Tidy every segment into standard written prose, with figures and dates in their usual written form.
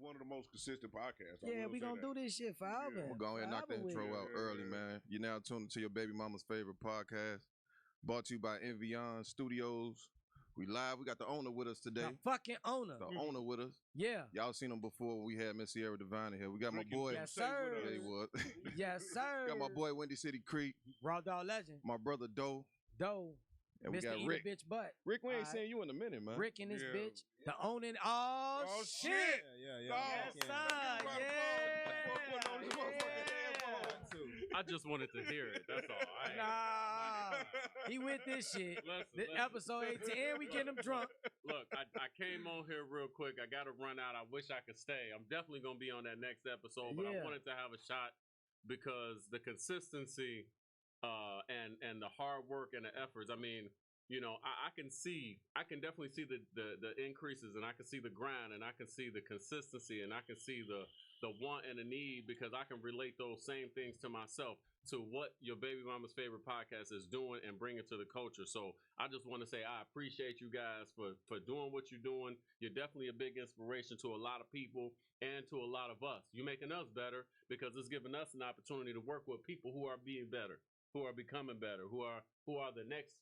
one of the most consistent podcasts. Yeah, we gonna do this shit forever. Yeah. We're going to knock the intro out early, man. You're now tuned into your baby mama's favorite podcast, brought to you by Envion Studios. We live. We got the owner with us today. The fucking owner. The owner with us. Yeah. Y'all seen him before when we had Miss Sierra Divine in here. We got my boy. Yes, sir. Yeah, he was. Yes, sir. Got my boy Windy City Creek. Raw Dog Legend. My brother Doe. Doe. And we Mr. got Eat Rick. a bitch butt. Rick, we ain't All right. seen you in a minute, man. Rick and this Yeah. bitch. The owning. Oh, shit. Yeah. Yes, sir. I just wanted to hear it. That's all. Nah. He with this shit. This episode 18, and we getting him drunk. Look, I came on here real quick. I got to run out. I wish I could stay. I'm definitely going to be on that next episode, but I Yeah. wanted to have a shot because the consistency and the hard work and the efforts. I mean, you know, I can definitely see the increases, and I can see the grind, and I can see the consistency, and I can see the want and the need, because I can relate those same things to myself, to what your baby mama's favorite podcast is doing and bringing to the culture. So I just want to say I appreciate you guys for doing what you're doing. You're definitely a big inspiration to a lot of people and to a lot of us. You're making us better because it's giving us an opportunity to work with people who are being better, who are becoming better, who are the next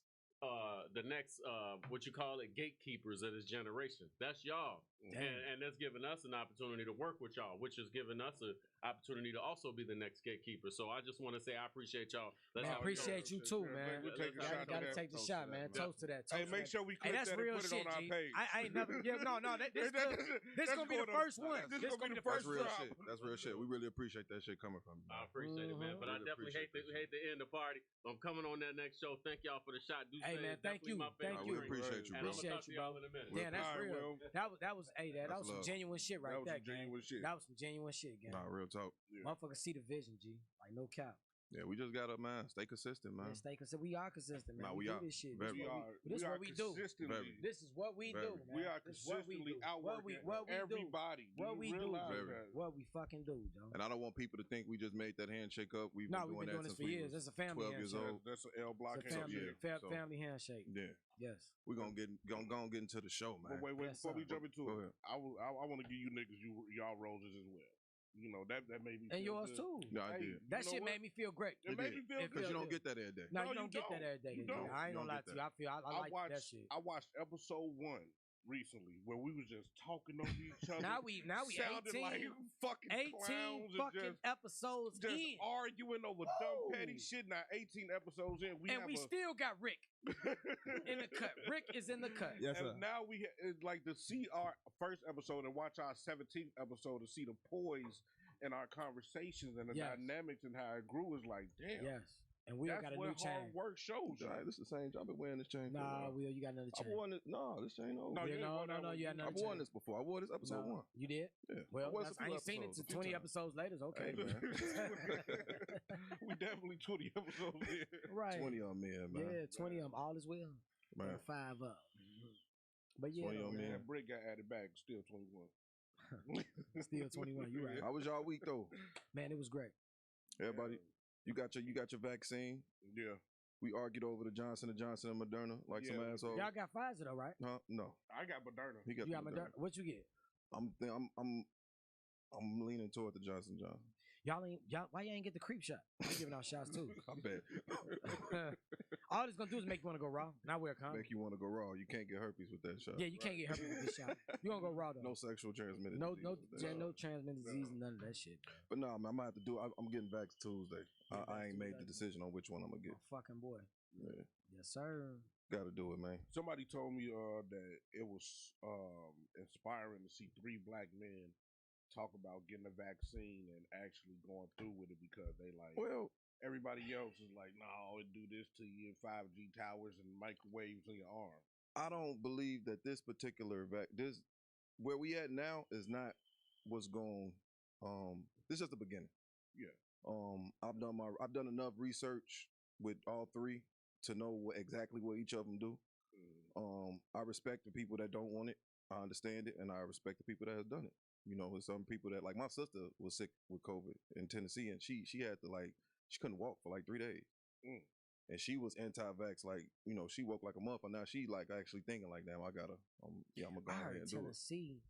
what you call it, gatekeepers of this generation. That's y'all. And that's giving us an opportunity to work with y'all, which is giving us an opportunity to also be the next gatekeeper. So I just want to say I appreciate y'all. Man, I appreciate you too, man. We'll take a shot. Gotta take the shot, man. Toast to that. Hey, make sure we clip that's that and real put it shit, on our G. page. I ain't never. Yeah, no. This gonna be the first one. This This gonna be the That's first real drop. shit. That's real shit. We really appreciate that shit coming from you. I appreciate it, man. But I Really definitely hate appreciate to end the party. I'm coming on that next show. Thank y'all for the shot. Duce Hey, man, is thank definitely you. my Thank favorite you. We drink. appreciate you, And bro. I'm gonna talk to Appreciate you, y'all in a minute. Yeah, that's All right, real. well. That was that That's was some love. genuine shit right That was there, some genuine gang. shit. That was some genuine shit, gang. Nah, real talk. Yeah. Motherfuckers see the vision, G. Like no cap. Yeah, we just gotta, man, stay consistent, man. Man, stay consistent. We are consistent, man. Nah, we we do are. this shit. Very. This is what we do. consistently. Very. This is what we Very. do, man. We are This is what we consistently do. outworking what we do. everybody. Do What you we do. realize Very. that? What we fucking do, Joe. And I don't want people to think we just made that handshake up. We've No, been we've been doing that this since for we years. was That's a family 12 years handshake. old. That's an L block It's a family, handshake. So- family handshake. Yeah, Yes. we're gonna get into the show, man. But wait, Yes, before we sir. jump into Go it, ahead. I want to give you niggas y'all roses as well. You know that made me. And feel yours good. too. No, I Hey, did. you That know shit what? made me feel great. It made me feel It good. Because you feel don't good. get that every day. No, No, you don't get that every day. You G. don't. I ain't You gonna don't lie get to you. I like watched, that shit. I watched episode 1 recently where we was just talking over each other. Now we sounded 18, like fucking 18 clowns fucking and episodes just in, arguing over dumb Woo. petty shit. Now 18 episodes in, we and have we still got Rick in the cut. Rick is in the cut. Yes, sir. and now it's like to see our first episode and watch our 17th episode to see the poise in our conversations and the Yes. dynamics and how it grew is like, damn. Yes, and we That's got a what new chain. hard work shows. All right, this is the same. I've been wearing this chain. for a Nah, while. Will, you got another I chain. wore this. No, this chain old. No, Yeah, you ain't no, worn that no, one. you had another I've worn chain. this before. I wore this episode No, 1. You did? Yeah. Well, I wore that's, this a I few ain't seen it episodes, to a few 20 times. episodes later. It's okay. Hey, man. We definitely 20 episodes in. Right. 20 on me, man. Yeah, 20 of them. All is well. Man. 5 up. But yeah, 20 on though, me. man. And Brick got added back, still 21. Still 21. You right. How was y'all week though? Man, it was great. Everybody, you got your vaccine. Yeah. We argued over the Johnson & Johnson and Moderna like some Yeah. asshole. Y'all got Pfizer though, right? Huh? No, I got Moderna. he got You the got Moderna. What you get? I'm leaning toward the Johnson & Johnson. Y'all, why you ain't get the creep shot? I'm giving out shots too. I bet. All it's gonna do is make you want to go raw. Not wear a condom. Make you want to go raw. You can't get herpes with that shot. Yeah, you can't get herpes with this shot. You gonna go raw though. No sexual transmitted. No, disease no, with that shot. no transmitted disease, and none of that shit. But no, man, I'm gonna have to do. I'm getting vax Tuesday. Yeah, I ain't vax made the Tuesday. decision on which one I'm gonna get. Oh, fucking boy. Yeah, Yes, sir. gotta do it, man. Somebody told me that it was inspiring to see 3 black men talk about getting a vaccine and actually going through with it because they like Well, everybody else is like, no, it do this to you in 5G towers and microwaves in your arm. I don't believe that this particular this where we at now is not what's going. This is just the beginning. Yeah. I've done enough research with all 3 to know exactly what each of them do. I respect the people that don't want it. I understand it, and I respect the people that have done it. You know, there's some people that, like my sister was sick with COVID in Tennessee, and she had to she couldn't walk for like 3 days. And she was anti-vax, like, you know, she woke like a month, and now she like actually thinking like, damn, I gotta, I'm gonna go I ahead heard and do it. Tennessee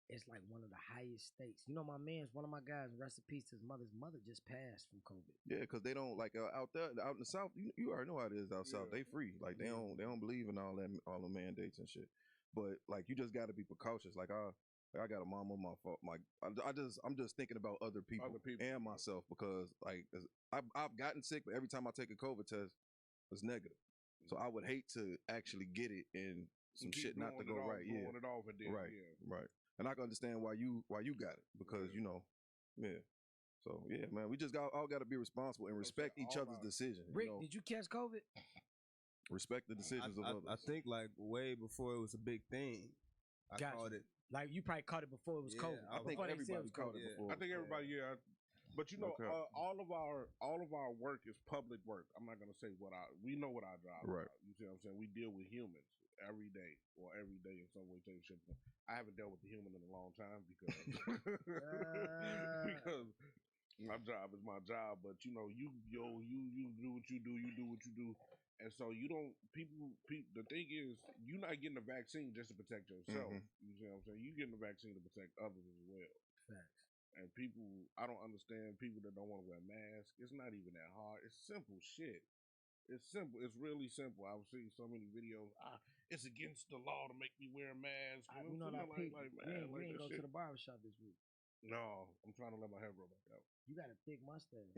it's like one of the highest states. You know, one of my guys, rest in peace, his mother just passed from COVID. Yeah, because they don't like out there, out in the South. You already know how it is out south. They free, like they don't believe in all the mandates and shit. But like you just got to be precautious. Like I got a mama, I'm just thinking about other people and myself because like I've gotten sick, but every time I take a COVID test, it's negative. So I would hate to actually get it and some shit not to go right. Yeah, right. And I can understand why you got it because you know, yeah. So yeah, man, we just all got to be responsible and respect each other's decisions. Rick, you know? did you catch COVID? Respect the decisions of others. I think like way before it was a big thing. I caught it. Like you probably caught it before it was COVID. I think everybody caught it before. I think everybody, But you know, all of our work is public work. I'm not gonna say we know what our job is. You see what I'm saying? We deal with humans every day in some way, shape, or form. I haven't dealt with the human in a long time because because my job is my job. But you know, you do what you do, and so you don't. People. The thing is, you're not getting the vaccine just to protect yourself. You see what I'm saying? You getting the vaccine to protect others as well. Facts. And people, I don't understand people that don't want to wear masks. It's not even that hard. It's simple shit. It's simple. It's really simple. I've seen so many videos. It's against the law to make me wear a mask. We know that we ain't go to the barbershop this week. No, I'm trying to let my hair grow back out. You got a thick mustache.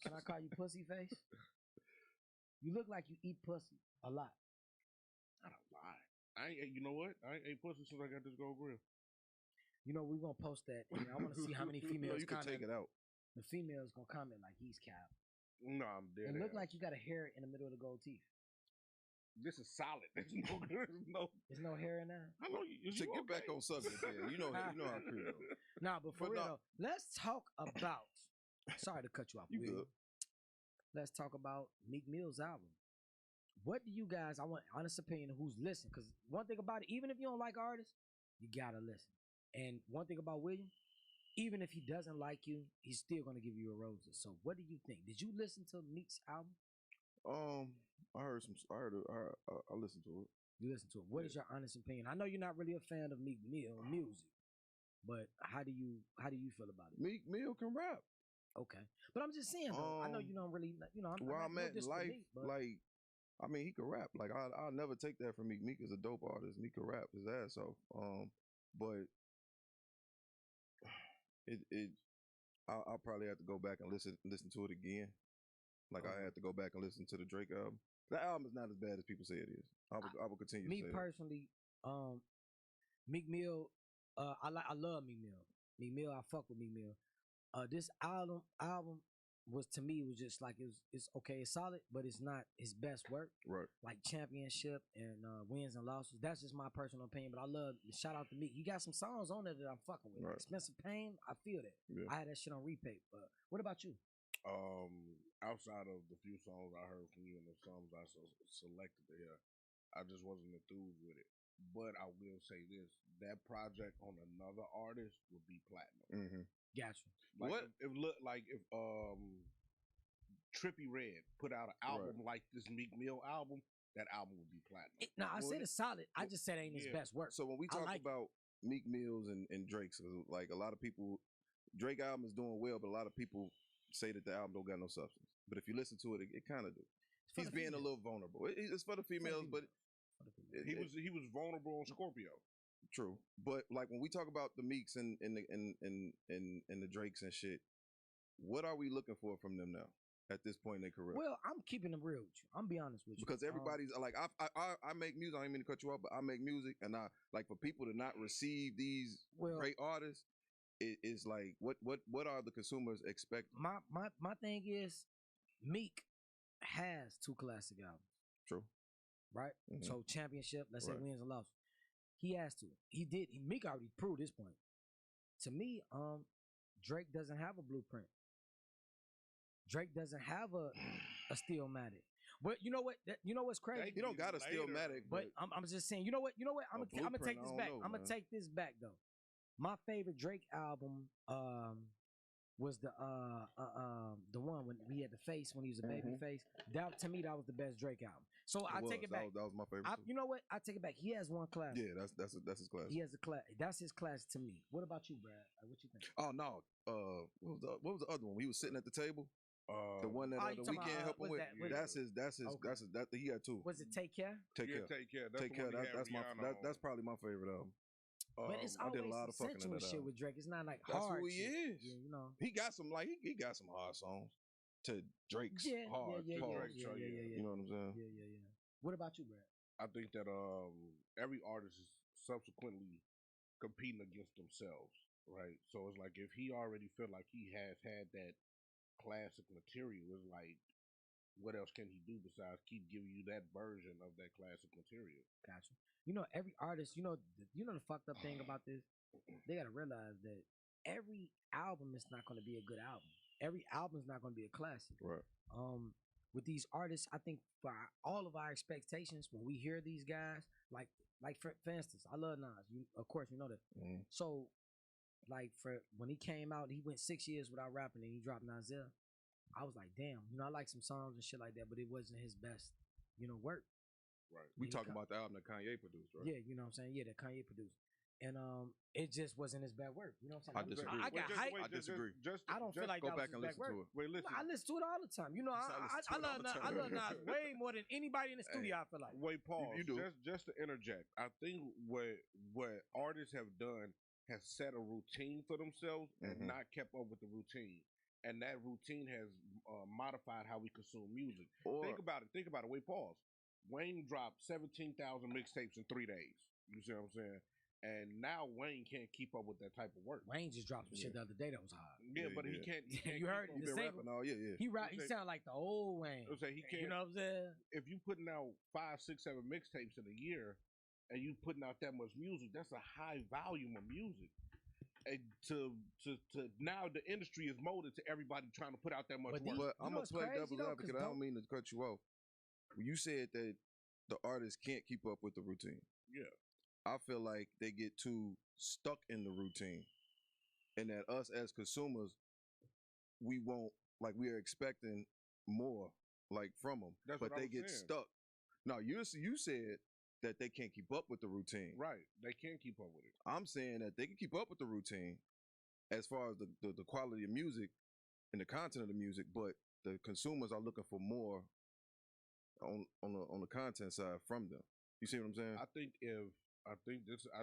Can I call you pussy face? You look like you eat pussy a lot. I don't lie. You know what? I ain't ate pussy since I got this Gold Grill. You know, we're going to post that. I want to see how many females you can take it out. The females going to comment like he's cap. No, I'm dead. It look like you got a hair in the middle of the gold teeth. This is solid. There's no hair in there. I know you. So get back on subject there. You know how Creole. Nah, but for real, let's talk about. Sorry to cut you off. You good? Let's talk about Meek Mill's album. What do you guys? I want honest opinion of who's listening. Because one thing about it, even if you don't like artists, you gotta listen. And one thing about William, even if he doesn't like you, he's still gonna give you a roses. So what do you think? Did you listen to Meek's album? I heard some. I listened to it. You listened to it. What is your honest opinion? I know you're not really a fan of Meek Mill music, but how do you feel about it? Meek Mill can rap. Okay, but I'm just saying. Though, I know you don't really. Where I'm at in life, like, I mean, he can rap. Like, I'll never take that from Meek. Meek is a dope artist. Meek can rap his ass off. But I'll probably have to go back and listen to it again. Like I had to go back and listen to the Drake album. That album is not as bad as people say it is. I will continue to say me personally, Meek Mill, I love Meek Mill. Meek Mill, I fuck with Meek Mill. This album was, to me, was just like it's okay, it's solid, but it's not his best work. Right. Like Championship and Wins and Losses. That's just my personal opinion. But I love, shout out to Meek. You got some songs on there that I'm fucking with. Right. Expensive Pain, I feel that. Yeah. I had that shit on repeat. But what about you? Outside of the few songs I heard from you and the songs I selected here, I just wasn't enthused with it. But I will say this: that project on another artist would be platinum. Mm-hmm. Gotcha. Like if Trippie Redd put out an album like this Meek Mill album, that album would be platinum. I said it's solid. I just said it ain't his best work. So when we talk about Meek Mills and Drake's, like a lot of people, Drake album is doing well, but a lot of people say that the album don't got no substance. But if you listen to it, it kind of do. He's being a little vulnerable. It's for the females, but he was vulnerable on Scorpio. True, but like when we talk about the Meeks and the Drakes and shit, what are we looking for from them now at this point in their career? Well, I'm keeping them real with you. I'm be honest with you because everybody's like, I make music. I don't mean to cut you off, but I make music, and I like for people to not receive these great artists. It's like what are the consumers expecting? My thing is, Meek has 2 classic albums. True. Right? Mm-hmm. So Championship, let's say Wins and Losses. He has to. He did. Meek already proved this point. To me, Drake doesn't have a blueprint. Drake doesn't have a Stillmatic. But you know what? You know what's crazy? He don't got a Stillmatic. But I'm just saying. You know what? I'm gonna take this back. I'm gonna take this back though. My favorite Drake album was the one when he had the face when he was a baby face. That to me that was the best Drake album. So I take it back. That was my favorite. You know what? I take it back. He has one class. Yeah, that's his class. He has a class. That's his class to me. What about you, Brad? What you think? Oh no. What was the other one? He was sitting at the table. The one that the weekend helping with. That's his. He had two. Was it Take Care? Take Care. Take Care. That's probably my favorite album. But it's always I did a lot of fucking shit with Drake. It's not like that's hard. That's who he shit. is. Yeah, you know, he got some he got some hard songs to Drake's hard. Yeah. You know what I'm saying? Yeah. What about you, Brad? I think that every artist is subsequently competing against themselves, right? So it's like if he already feel like he has had that classic material, it's like what else can he do besides keep giving you that version of that classic material? Gotcha. You know, every artist, you know the fucked up thing about this, they gotta realize that every album is not gonna be a good album. Every album is not gonna be a classic. Right. With these artists, I think for all of our expectations, when we hear these guys, like for instance, I love Nas. Of course, you know that. Mm-hmm. So, like for when he came out, he went 6 years without rapping, and he dropped Nasir. I was like, damn, I like some songs and shit like that, but it wasn't his best, work. Right. We talking about the album that Kanye produced, right? Yeah, you know what I'm saying? Yeah, that Kanye produced. And it just wasn't his bad work. You know what I'm saying? I disagree. I disagree. I don't feel like go that back was and his listen bad work. to it. Wait, listen. I listen to it all the time. I love Nas way more than anybody in the studio. I feel like. Wait, pause. You do. Just to interject, I think what artists have done has set a routine for themselves and not kept up with the routine. And that routine has modified how we consume music. Think about it. Wait, pause. Wayne dropped 17,000 mixtapes in 3 days. You see what I'm saying? And now Wayne can't keep up with that type of work. Wayne just dropped some shit the other day that was hot. Yeah, but he can't. You heard the rapping all. Yeah. He sound like the old Wayne. He can't. You know what I'm saying? If you putting out 5, 6, 7 mixtapes in a year, and you putting out that much music, that's a high volume of music. And to now the industry is molded to everybody trying to put out that much work. But I'm gonna play devil's advocate. I don't mean to cut you off. You said that the artists can't keep up with the routine. Yeah. I feel like they get too stuck in the routine, and that us as consumers, we are expecting more from them, but they get stuck. Now you said that they can't keep up with the routine. Right, they can't keep up with it. I'm saying that they can keep up with the routine as far as the quality of music and the content of the music, but the consumers are looking for more on the content side from them. You see what I'm saying? I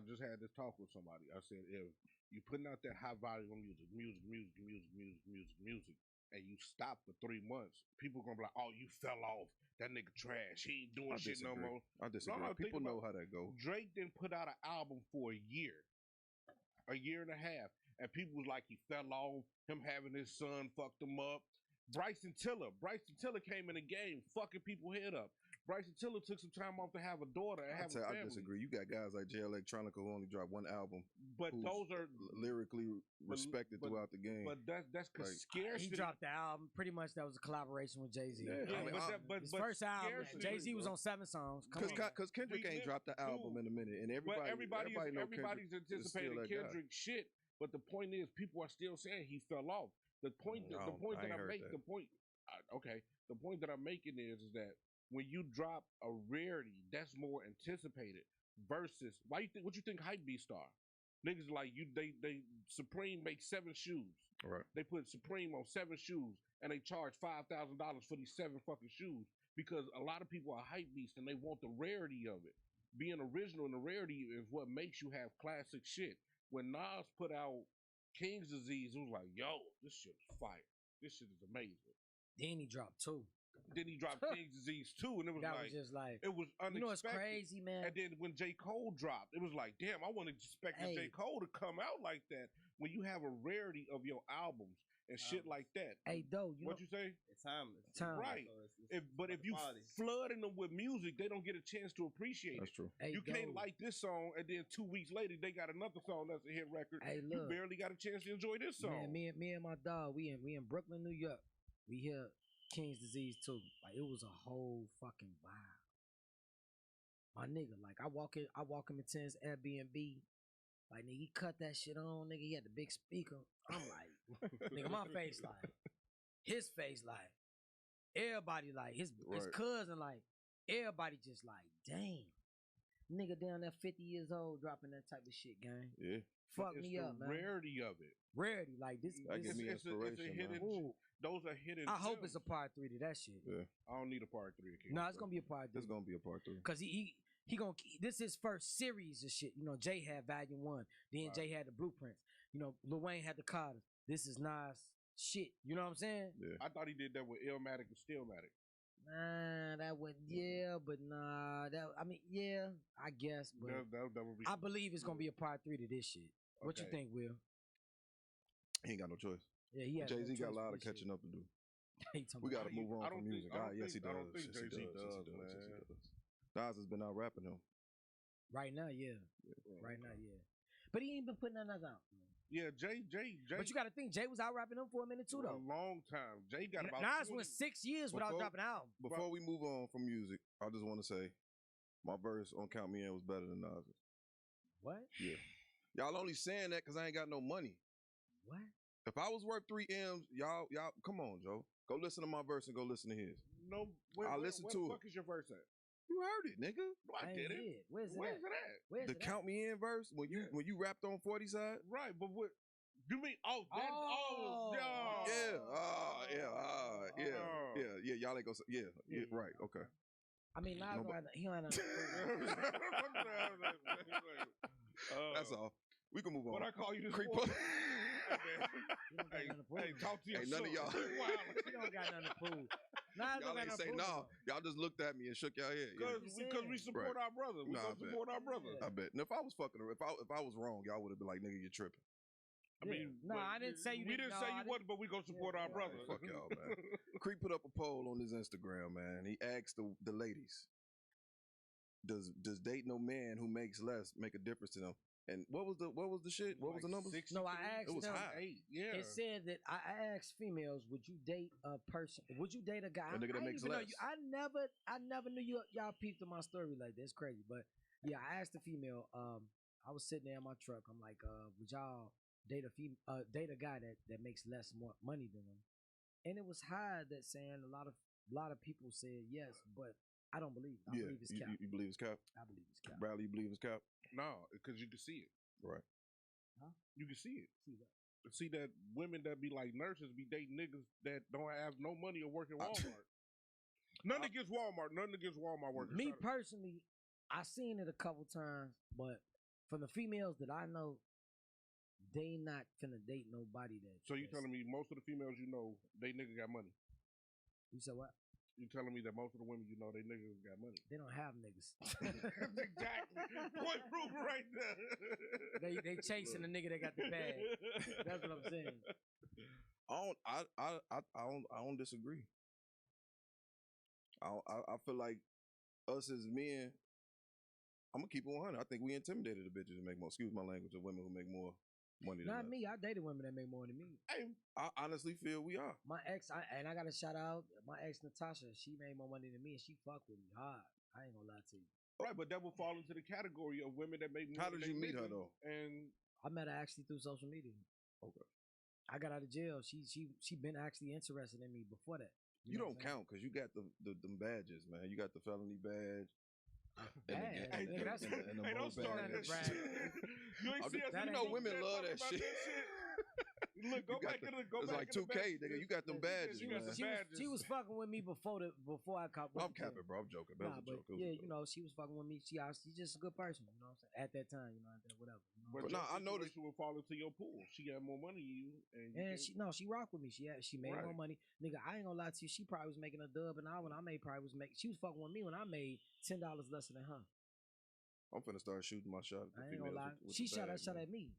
just had this talk with somebody. I said, if you putting out that high volume music, and you stop for 3 months, people gonna be like, "Oh, you fell off. That nigga trash. He ain't doing shit no more." I disagree. People know how that goes. Drake didn't put out an album for a year and a half, and people was like, he fell off. Him having his son fucked him up. Bryson Tiller came in the game, fucking people head up. Bryson Tiller took some time off to have a daughter and have a family. I disagree. You got guys like Jay Electronica who only dropped one album, but those are lyrically respected throughout the game. But that's because scarcity. He dropped the album. Pretty much that was a collaboration with Jay-Z. Yeah, his first album, Jay-Z was on 7 songs. Because Kendrick ain't dropped the album in a minute, and everybody's anticipating Kendrick shit. But the point is, people are still saying he fell off. The point that I'm making is that when you drop a rarity, that's more anticipated versus what you think Hypebeast are? Niggas like you, they Supreme makes 7 shoes. Right. They put Supreme on 7 shoes and they charge $5,000 for these 7 fucking shoes because a lot of people are Hypebeast and they want the rarity of it. Being original and the rarity is what makes you have classic shit. When Nas put out King's Disease, it was like, yo, this shit is fire. This shit is amazing. Then he dropped 2. Then he dropped King's Disease 2, and it was it was unexpected. You know what's crazy, man? And then when J. Cole dropped, it was like, damn, I wasn't expecting J. Cole to come out like that. When you have a rarity of your albums and shit like that. Hey, though, what you say? It's timeless. Right. But if you flooding them with music, they don't get a chance to appreciate That's true. You can't like this song, and then 2 weeks later, they got another song that's a hit record. Hey, look, you barely got a chance to enjoy this song. Man, me and my dog, we in Brooklyn, New York. We hear King's Disease 2. Like, it was a whole fucking vibe. My nigga, like, I walk in Ten's Airbnb. Like, nigga, he cut that shit on, nigga. He had the big speaker. I'm like, nigga, my face like, his face like, everybody like, his cousin like, everybody just like, damn. Nigga down there 50 years old dropping that type of shit, gang. Yeah. Fuck me up, man. Rarity of it. Rarity, like this. That gives me inspiration, it's a hidden. Those are hidden. I hope gems. it's a part 3 to that shit. Yeah. I don't need a part 3. No, it's gonna be a part 3. It's gonna be a part 3. Cause he gonna this is his first series of shit. You know, Jay had Volume 1, then Jay had the Blueprints. You know, Lil Wayne had the Carters. This is Nas shit. You know what I'm saying? Yeah. I thought he did that with Illmatic and Stillmatic. Nah, that would but nah. I guess, but that would be. I believe it's gonna be a part 3 to this shit. What you think, Will? He ain't got no choice. Yeah, he has Jay-Z no got a choice lot for of this catching up to do. shit. We got to move on from music. Yes, he does. I don't think Yes, he Jay-Z does. does, man. Yes, he does. Nas has been out rapping him. Right now, yeah. Right now, yeah. But he ain't been putting nothing else out. Yeah, Jay. But you got to think, Jay was out rapping him for a minute too, though. A long time. Jay got about. Nas went 6 years without dropping an album. Before we move on from music, I just want to say my verse on Count Me In was better than Nas's. What? Yeah. Y'all only saying that because I ain't got no money. What? If I was worth 3 M's, y'all, come on, Joe. Go listen to my verse and go listen to his. No, I listen to it. What is your verse at? You heard it, nigga. No, I didn't. Where's it at? Where's The it Count Me In verse when you rapped on 40 side. Right, but what? You mean yeah. Y'all ain't gonna say right, okay. I mean, Nas he don't have nothing to prove. That's all. We can move on. What I call you this Creep boy? Hey, talk to your none of y'all. He don't got nothing to prove. Y'all ain't say no. Y'all just looked at me and shook y'all head. Because we support our brother. We support our brother. I bet. And if I was fucking her, if I was wrong, y'all would have been like, nigga, you're tripping. I mean, I didn't say you. We didn't say you wasn't, but we gonna support our brother. Fuck y'all, man. Creep put up a poll on his Instagram, man. He asked the ladies, "Does date no man who makes less make a difference to them?" And what was the shit? What was the number? No, I asked it was them. high. Yeah. It said that I asked females, "Would you date a person? Would you date a guy?" A nigga that makes less. I never knew y'all peeped in my story like that. It's crazy, but yeah, I asked the female. I was sitting there in my truck. I'm like, "Would y'all date a guy that makes less more money than them?" And it was high that saying a lot of people said yes, but I don't believe it. I believe it's cap. You believe it's cap? I believe it's cap. Bradley, you believe it's cap? No, because you can see it. Right. Huh? You can see it. See that? See that women that be like nurses be dating niggas that don't have no money or work at Walmart. Nothing against Walmart. Nothing against Walmart workers. Me personally, I seen it a couple times, but from the females that I know, they not finna date nobody that. So you telling me most of the females you know, they nigga got money? You said what? You telling me that most of the women you know, they niggas got money? They don't have niggas. Exactly. Point proof right there. They chasing the nigga that got the bag. That's what I'm saying. I don't disagree. I feel like us as men, I'm gonna keep it 100. I think we intimidated the bitches to make more. Excuse my language, of women who make more money than Not us. me. I dated women that make more than me. I honestly feel we are. My ex, I got to shout out my ex Natasha. She made more money than me, and she fucked with me hard. I ain't gonna lie to you. Right, but that will fall into the category of women that make more. How did you meet her though? And I met her actually through social media. Okay. I got out of jail. She been actually interested in me before that. You don't count because you got them badges, man. You got the felony badge. Don't start that shit. You ain't see us. You know women love that shit. Look, go back to the. It's like 2K, nigga. You got them badges, man. She was fucking with me before I caught. I'm capping, bro. I'm joking. Nah, but yeah, you know, she was fucking with me. She's just a good person, you know what I'm saying? At that time, you know, whatever. You know? But no, I noticed she would fall into your pool. She had more money than you, and she rocked with me. She made more money, nigga. I ain't gonna lie to you. She probably was making a dub an hour when I made she was fucking with me when I made $10 less than her. I'm finna start shooting my shot. I ain't gonna lie. She shot at me.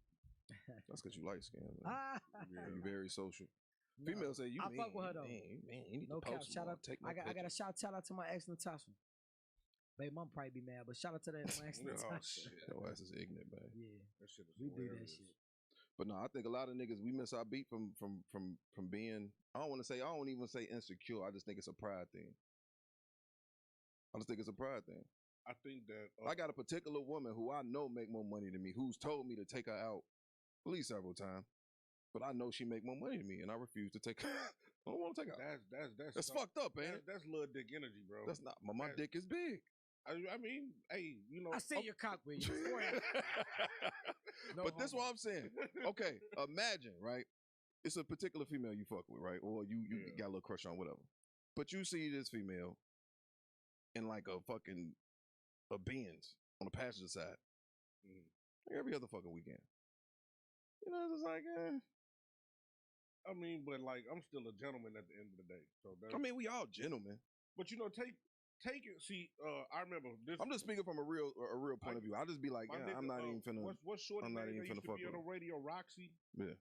That's because you light skinned, man. You're very social. No, Females say you. I fuck with her though. Man, you need no to post cap. Shout out. I got a shout out to my ex Natasha. Baby, mom probably be mad, but shout out to that my ex Natasha. Oh shit, your ass is ignorant, man. Yeah, that shit is we hilarious. do that shit. But no, I think a lot of niggas we miss our beat from being. I don't even say insecure. I just think it's a pride thing. I just think it's a pride thing. I think that I got a particular woman who I know make more money than me, who's told me to take her out at least several times, but I know she make more money than me, and I refuse to take her. I don't want to take her out. That's fucked up, man. That's little dick energy, bro. That's not. My dick is big. I mean, hey, you know. I see your cock with you. But this is what I'm saying. Okay, imagine, right? It's a particular female you fuck with, right? Or you got a little crush on, whatever. But you see this female in like a fucking a Benz on the passenger side every other fucking weekend. You know, it's just like, I mean, but like, I'm still a gentleman at the end of the day. So I mean, we all gentlemen. But you know, take it. See, I remember this. I'm just speaking from a real point of view. I'll just be like, yeah, I'm not even finna. What's shorty I'm not name even that used finna to be fuck on the radio, Roxy? Yeah.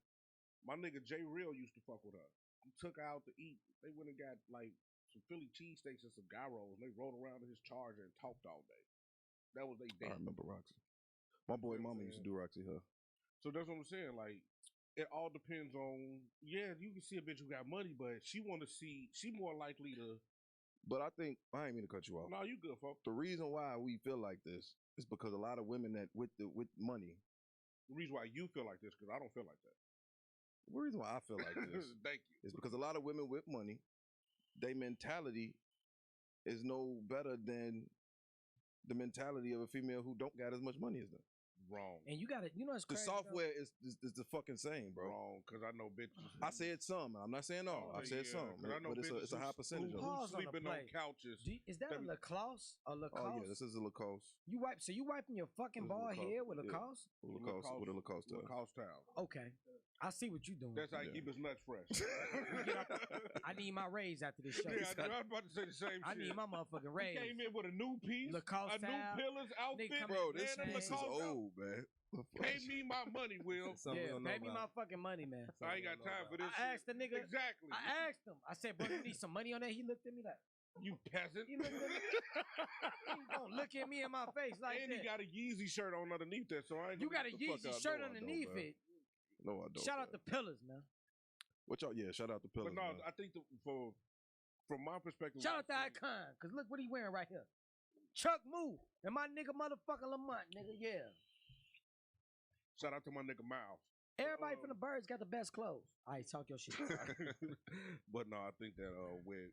My nigga Jay Real used to fuck with her. He took her out to eat. They went and got like some Philly cheesesteaks and some guy rolls. And they rode around in his Charger and talked all day. That was they date. I remember Roxy. My boy mama used to do Roxy her. So that's what I'm saying. Like, it all depends on. Yeah, you can see a bitch who got money, but she want to see. She more likely to. But I think I ain't mean to cut you off. No, you good, folks. The reason why we feel like this is because a lot of women that with money. The reason why you feel like this, because I don't feel like that. The reason why I feel like this Thank you. is because a lot of women with money, their mentality is no better than the mentality of a female who don't got as much money as them. Wrong. And you got it. You know, it's the crazy. software is the fucking same, bro. Wrong, because I know bitches. I said some. I'm not saying all. I said some, I know but it's a high percentage of who it. sleeping on couches. Is that a Lacoste? A Lacoste? Oh yeah, this is a Lacoste. You wiping your fucking bald head with Lacoste? Lacoste with a Lacoste towel. Lacoste towel. Okay, I see what you doing. That's how you keep his nuts fresh. I need my raise after this show. Yeah, I was about to say the same shit. I need my motherfucking raise. He came in with a new piece, Lacoste a new Pillars outfit. Bro, this piece is old, man. Pay me my money, Will. Yeah, pay me my fucking money, man. I ain't got time for this. I asked the nigga. Exactly. I asked him. I said, bro, you need some money on that? He looked at me like, you peasant. He looked at me. He don't look at me in my face like and that. And he got a Yeezy shirt on underneath that, so I ain't. You got a Yeezy shirt underneath it. No, I don't. Shout out to Pillars, man. What y'all? Yeah, shout out to Pillars. But no, man. I think from my perspective, shout out to Icon, cause look what he wearing right here. Chuck Moo and my nigga motherfucking Lamont, nigga, yeah. Shout out to my nigga Miles. Everybody from the Birds got the best clothes. All right, talk your shit. But no, I think that with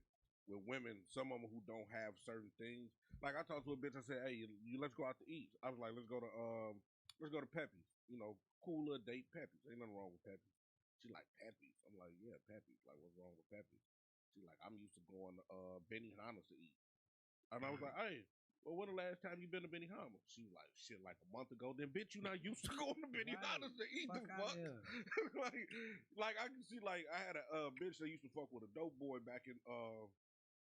women, some of them who don't have certain things. Like I talked to a bitch, I said, "Hey, let's go out to eat." I was like, "Let's go to Pepe's." You know, cool little date, Pepe's. Ain't nothing wrong with Pepe's. She like Pepe's. I'm like, yeah, Pepe's. Like, what's wrong with Pepe's? She like, I'm used to going to Benihana's to eat. And I was like, hey. Well, when the last time you been to Benihana? She was like, shit, like a month ago. Then, bitch, you not used to going to Benihana's to eat the fuck. like I can see, like I had a bitch that used to fuck with a dope boy back in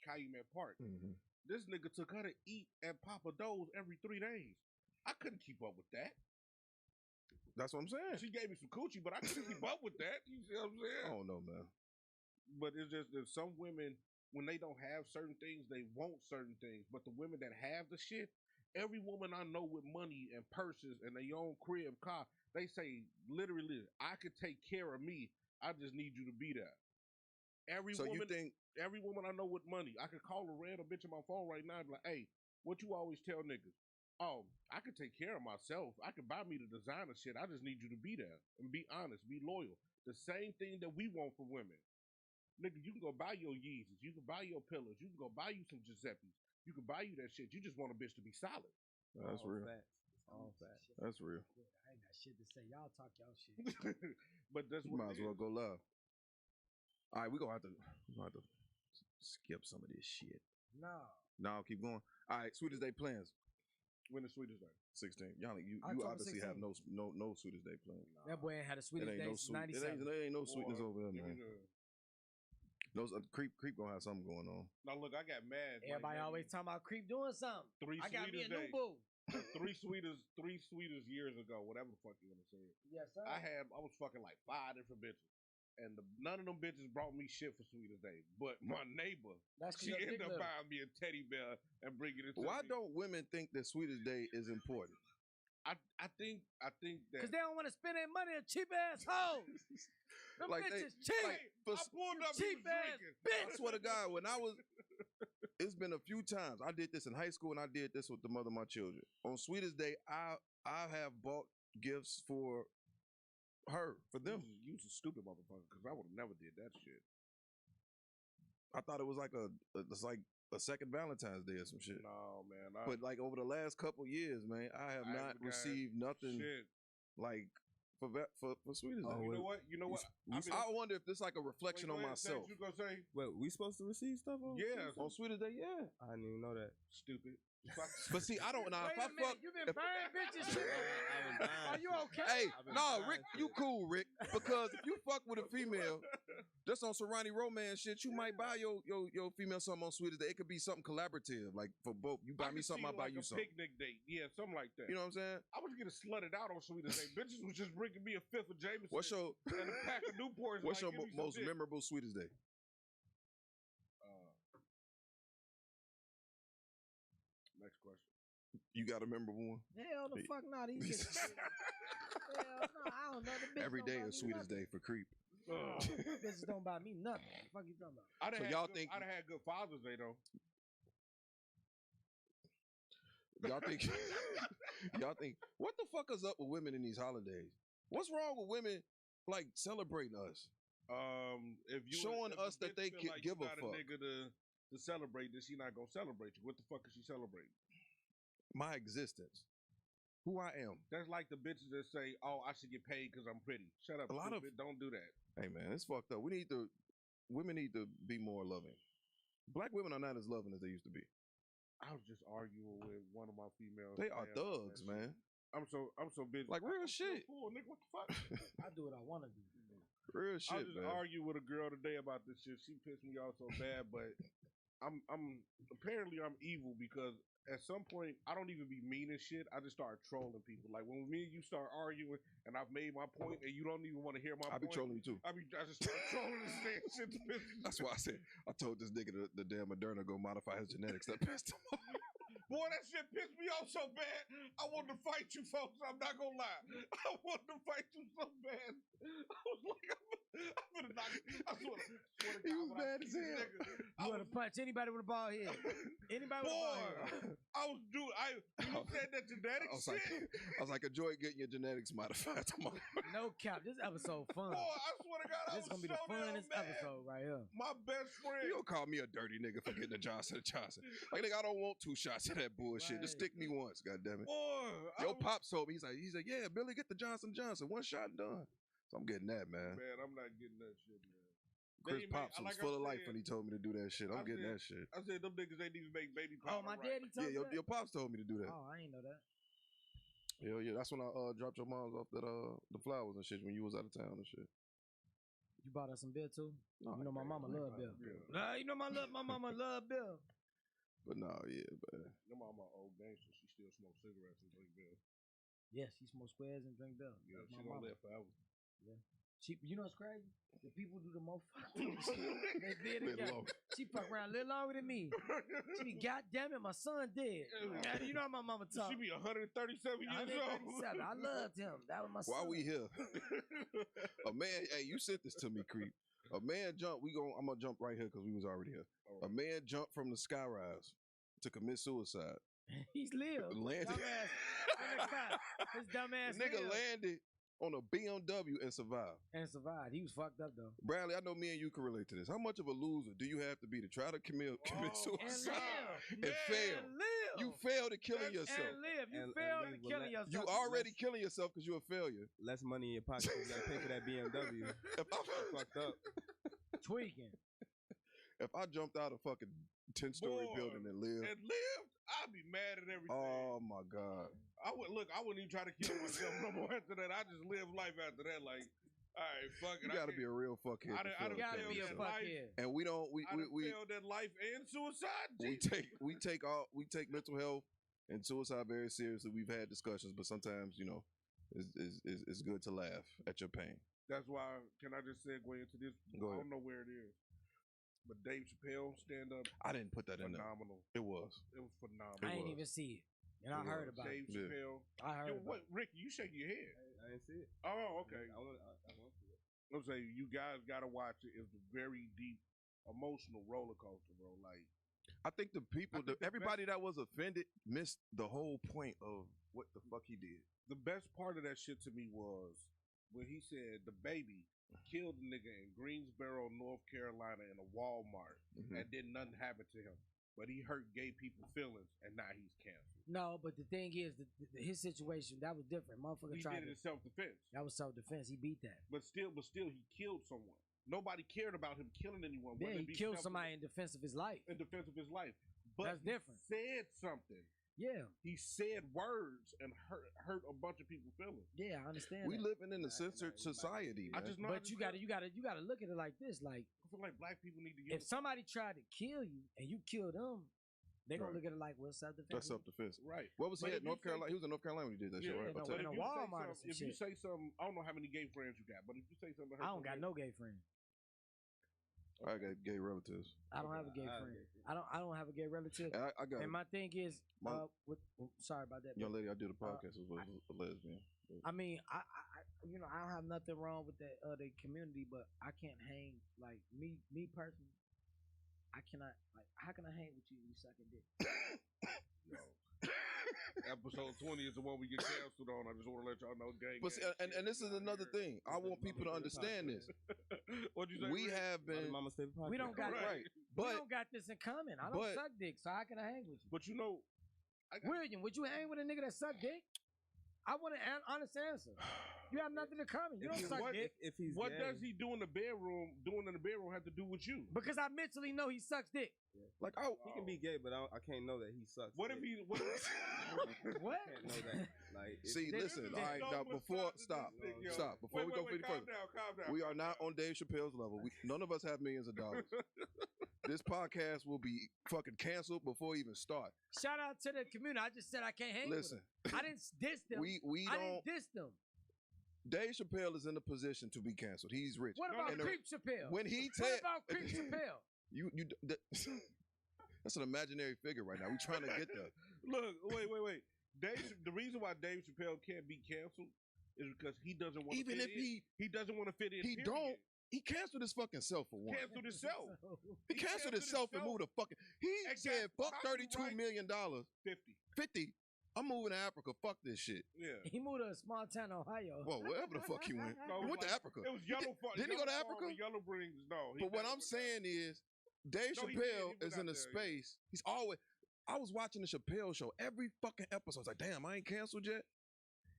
Calumet Park. Mm-hmm. This nigga took her to eat at Papa Do's every 3 days. I couldn't keep up with that. That's what I'm saying. She gave me some coochie, but I couldn't keep up with that. You see what I'm saying? I don't know, man. But it's just that some women, when they don't have certain things, they want certain things. But the women that have the shit, every woman I know with money and purses and their own crib, car, they say literally, I could take care of me. I just need you to be there. Every woman I know with money, I could call a random bitch on my phone right now and be like, hey, what you always tell niggas? Oh, I could take care of myself. I could buy me the designer shit. I just need you to be there and be honest, be loyal. The same thing that we want from women. Nigga, you can go buy your Yeezys. You can buy your Pillars. You can go buy you some Giuseppe's. You can buy you that shit. You just want a bitch to be solid. That's real. All facts. That's real. I ain't got shit to say. Y'all talk y'all shit. But that's what might as well go love. All right, we're gonna have to skip some of this shit. No, keep going. All right, Sweetest Day plans. When the Sweetest Day? 16. Y'all, you obviously 16. Have no Sweetest Day plans. That boy ain't had a Sweetest Day since 97. There ain't no sweetness over there, man. No, creep gonna have something going on. Now look, I got mad. Everybody always talking about creep doing something. I got me a new boo. three sweetest years ago, whatever the fuck you wanna say. Yes, sir. I was fucking like 5 different bitches. And none of them bitches brought me shit for Sweetest Day. But my neighbor, she ended up buying me a teddy bear and bringing it to me. Why don't women think that Sweetest Day is important? I think that because they don't want to spend their money on cheap ass hoes. Them like bitches cheap. I pulled up cheap ass bitch. I swear to God, when I was it's been a few times. I did this in high school and I did this with the mother of my children. On Sweetest Day, I have bought gifts for her, for them. You was a stupid motherfucker because I would have never did that shit. I thought it was like it's like a second Valentine's Day or some shit. No, man. But like over the last couple years, man, I have not received nothing like for Sweetest Day. You know what? I wonder if this like a reflection on myself. You gonna say? Wait, we supposed to receive stuff on? Yeah, on Sweetest Day. Yeah, I didn't even know that. Stupid. But see, I don't know. Wait a minute, you been buying bitches shit? Are you okay? Hey, no, Rick, you cool, Rick. Because if you fuck with a female, just on Serrani romance shit, you might buy your female something on Sweetest Day. It could be something collaborative, like for both. You buy me something, I buy you something. Picnic date, yeah, something like that. You know what I'm saying? I was getting slutted out on Sweetest Day. Bitches was just bringing me a fifth of Jameson and a pack of Newports. What's your most memorable Sweetest Day? Next question. You got a memorable one? Hell the fuck not. Hell no, I don't know. The bitch every day is Sweetest Day for creep. Bitches don't buy me nothing. What the fuck you talking about? I'd have had good Father's Day though. Y'all think what the fuck is up with women in these holidays? What's wrong with women like celebrating us? If you showing us that they can give a fuck. Nigga to celebrate this, she not gonna celebrate you. What the fuck is she celebrating? My existence, who I am. That's like the bitches that say, "Oh, I should get paid because I'm pretty." Shut up, don't do that. Hey man, it's fucked up. Women need to be more loving. Black women are not as loving as they used to be. I was just arguing with one of my females. They are thugs, man. I'm so busy. Like real shit. Cool, nigga, what the fuck? I do what I want to do. Real shit, I just argued with a girl today about this shit. She pissed me off so bad, but I'm apparently I'm evil because at some point I don't even be mean and shit. I just start trolling people. Like when me and you start arguing and I've made my point and you don't even want to hear my point. I be trolling you too. I just start trolling and saying shit to piss me. That's why I said I told this nigga the damn Moderna go modify his genetics. That pissed him off. Boy, that shit pissed me off so bad. I wanted to fight you folks. I'm not gonna lie. I wanted to fight you so bad. I was like, I'm gonna knock you. I swear to God. He was mad as hell. You want to punch anybody with a ball head? Anybody with a ball head? When you said that genetics shit. I was like, enjoy getting your genetics modified tomorrow. No cap. This episode fun. Boy, I swear to God, this is gonna be the funnest episode right here. My best friend. You don't call me a dirty nigga for getting a Johnson & Johnson. Like, nigga, I don't want 2 shots of that bullshit. Right. Just stick me once, goddammit. Yo, Pops told me, he's like, yeah, Billy, get the Johnson & Johnson. 1 shot and done. So I'm getting that, man. Man, I'm not getting that shit, man. Chris Pops was full of life when he told me to do that shit. I'm getting that shit. I said, them niggas ain't even make baby powder. Oh, my daddy told me that? Your Pops told me to do that. Oh, I ain't know that. Yeah, that's when I dropped your moms off that the flowers and shit when you was out of town and shit. You bought us some beer too? No, you know my mama love beer. Nah, you know my mama love beer. But no, yeah, man. Your mama old gangster. She still smokes cigarettes and drink beer. Yes, she smokes squares and drink beer. Yeah, she gonna live forever. Yeah. You know what's crazy? The people do the most fucking shit. They did it. She fuck around a little longer than me. She be, goddamn it, my son dead. You know how my mama talk. She be 137 years old. I loved him. That was my son. Why we here? A man, hey, you sent this to me, creep. A man jumped. I'm gonna jump right here because we was already here. Right. A man jumped from the skyrise to commit suicide. He's lived. Landed. His dumbass nigga landed on a BMW and survived. He was fucked up though. Bradley, I know me and you can relate to this. How much of a loser do you have to be to try to commit suicide and fail? You failed at killing yourself. And live. You failed at killing yourself. You already killing yourself because you're a failure. Less money in your pocket. You gotta pay for that BMW. If I fucked up. Tweaking. If I jumped out a fucking 10-story building and lived, I'd be mad at everything. Oh my God. I wouldn't even try to kill myself no more after that. I just live life after that. Like, all right, fuck it. You gotta be a real fuckhead. I gotta be a fuckhead. And we don't. We failed that life and suicide. We take mental health and suicide very seriously. We've had discussions, but sometimes it's good to laugh at your pain. That's why. Can I just segue into this? Go ahead. I don't know where it is. But Dave Chappelle stand up. I didn't put that in there. Phenomenal. It was phenomenal. I didn't even see it. And I heard about Dave Chappelle. I heard about it. Rick, you shaking your head. I didn't see it. Oh, okay. I want to see it. I'm saying you guys gotta watch it. It's a very deep, emotional roller coaster, bro. Like I think the people, everybody that was offended missed the whole point of what the fuck he did. The best part of that shit to me was when he said the baby killed a nigga in Greensboro, North Carolina in a Walmart and then nothing happened to him. But he hurt gay people's feelings and now he's canceled. No, but the thing is, his situation, that was different. Motherfucker He tried did it in self-defense. That was self-defense. He beat that. But still, he killed someone. Nobody cared about him killing anyone. Yeah, he killed somebody in defense of his life. In defense of his life. But that's different. He said something. Yeah. He said words and hurt a bunch of people's feelings. Yeah, I understand. We living in a censored society, man. But you gotta look at it like this. Like, I feel like black people need to if somebody tried to kill you and you kill them, they gonna look at it like, well, self-defense. That's self-defense. Right. What was he at North Carolina? He was in North Carolina when he did that shit, right? In a Walmart. If you say something, I don't know how many gay friends you got, but if you say something, I don't got no gay friends. I got gay relatives. I don't have a gay friend. I don't have a gay relative. I got. And my thing is, sorry about that. Young lady I did a podcast with was a lesbian. I mean, I don't have nothing wrong with that the community, but I can't hang like me personally. I cannot like. How can I hang with you when you sucking dick? Yo. Episode 20 is the one we get canceled on. I just want to let y'all know, gang. But see, and this is another thing. I want people to understand this. What'd you say? We have been. We don't got right, but we don't got this in common. I don't suck dick, so how can I hang with you? But you know, William, would you hang with a nigga that suck dick? I want an honest answer. You have nothing in common. You don't suck dick. What does he do in the bedroom? Doing in the bedroom have to do with you? Because I mentally know he sucks dick. Yeah. Like he can be gay, but I can't know that he sucks. What if he? What? What? I can't know that. Like, see, listen. All right, now before stop. Before we go any further, calm down. We are not on Dave Chappelle's level. None of us have millions of dollars. This podcast will be fucking canceled before it even start. Shout out to the community. I just said I can't hang with them. I didn't diss them. We I don't didn't diss them. Dave Chappelle is in a position to be canceled. He's rich. What about Creep Chappelle? When he what about Creep Chappelle? That's an imaginary figure right now. We trying to get there. Look, wait. The reason why Dave Chappelle can't be canceled is because he doesn't want to fit in. He doesn't want to fit in. He canceled his fucking self for one. Canceled himself. He canceled himself and moved to fucking. He said, "Fuck $32 million. 50. I'm moving to Africa. Fuck this shit." Yeah. He moved to Montana, Ohio. Well, wherever the fuck he went. He went to Africa. It was Yellow Farm. Didn't he go to Africa? Yellow Springs. No. But what I'm saying is, Dave Chappelle is in a space. He's always. I was watching the Chappelle show every fucking episode. I was like, damn, I ain't canceled yet.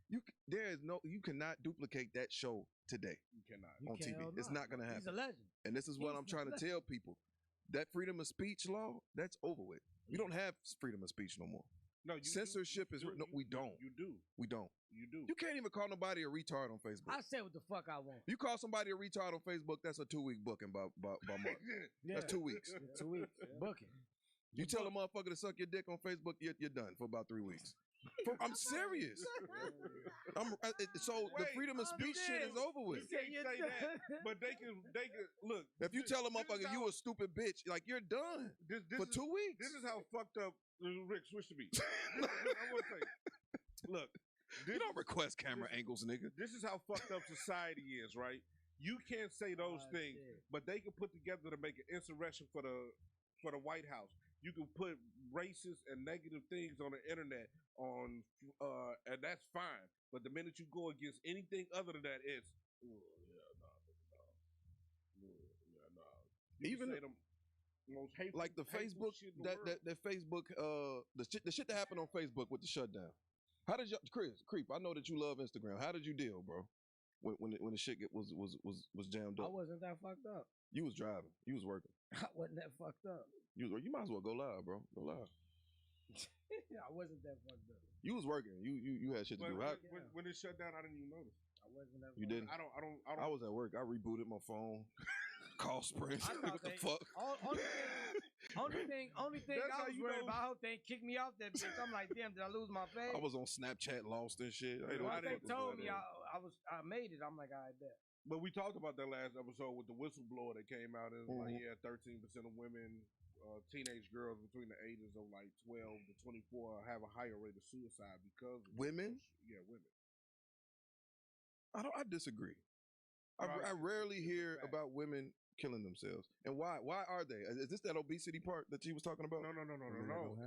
You cannot duplicate that show today. You cannot on TV. It's not gonna happen. He's a legend. And this is what I'm trying to tell people: that freedom of speech law, that's over with. We don't have freedom of speech no more. No, censorship is no. We don't. You do. We don't. You do. You can't even call nobody a retard on Facebook. I say what the fuck I want. You call somebody a retard on Facebook, that's a 2-week booking by Mark. Yeah. That's 2 weeks. 2 weeks. Booking. You tell a motherfucker to suck your dick on Facebook, you're done for about 3 weeks. I'm serious. The freedom of speech shit is over with. You can't say that, but they can look. If you tell a motherfucker you a stupid bitch, like you're done for 2 weeks. This is how fucked up Rick switch to be. I want to say, look, you don't request camera angles, nigga. This is how fucked up society is, right? You can't say those things, but they can put together to make an insurrection for the White House. You can put racist and negative things on the internet and that's fine. But the minute you go against anything other than that, it's even the most hateful, like the Facebook that Facebook the shit that happened on Facebook with the shutdown. How did you, Creep? I know that you love Instagram. How did you deal, bro? When the shit was jammed up. I wasn't that fucked up. You was driving. You was working. I wasn't that fucked up. You might as well go live, bro. Go live. I wasn't that fucked up. You was working. You had shit to do. When it shut down, I didn't even notice. I wasn't that. You didn't. I don't. I was at work. I rebooted my phone. Call Sprint. What the fuck? Only thing I was worried about, I hope they kicked me off that bitch. I'm like, damn, did I lose my face? I was on Snapchat, lost and shit. Once they told me I made it, I'm like, I bet. But we talked about that last episode with the whistleblower that came out and like, 13% of women, teenage girls between the ages of like 12 to 24 have a higher rate of suicide because of women. Yeah, women. I disagree. I rarely hear about women killing themselves. And why are they? Is this that obesity part that you was talking about? No.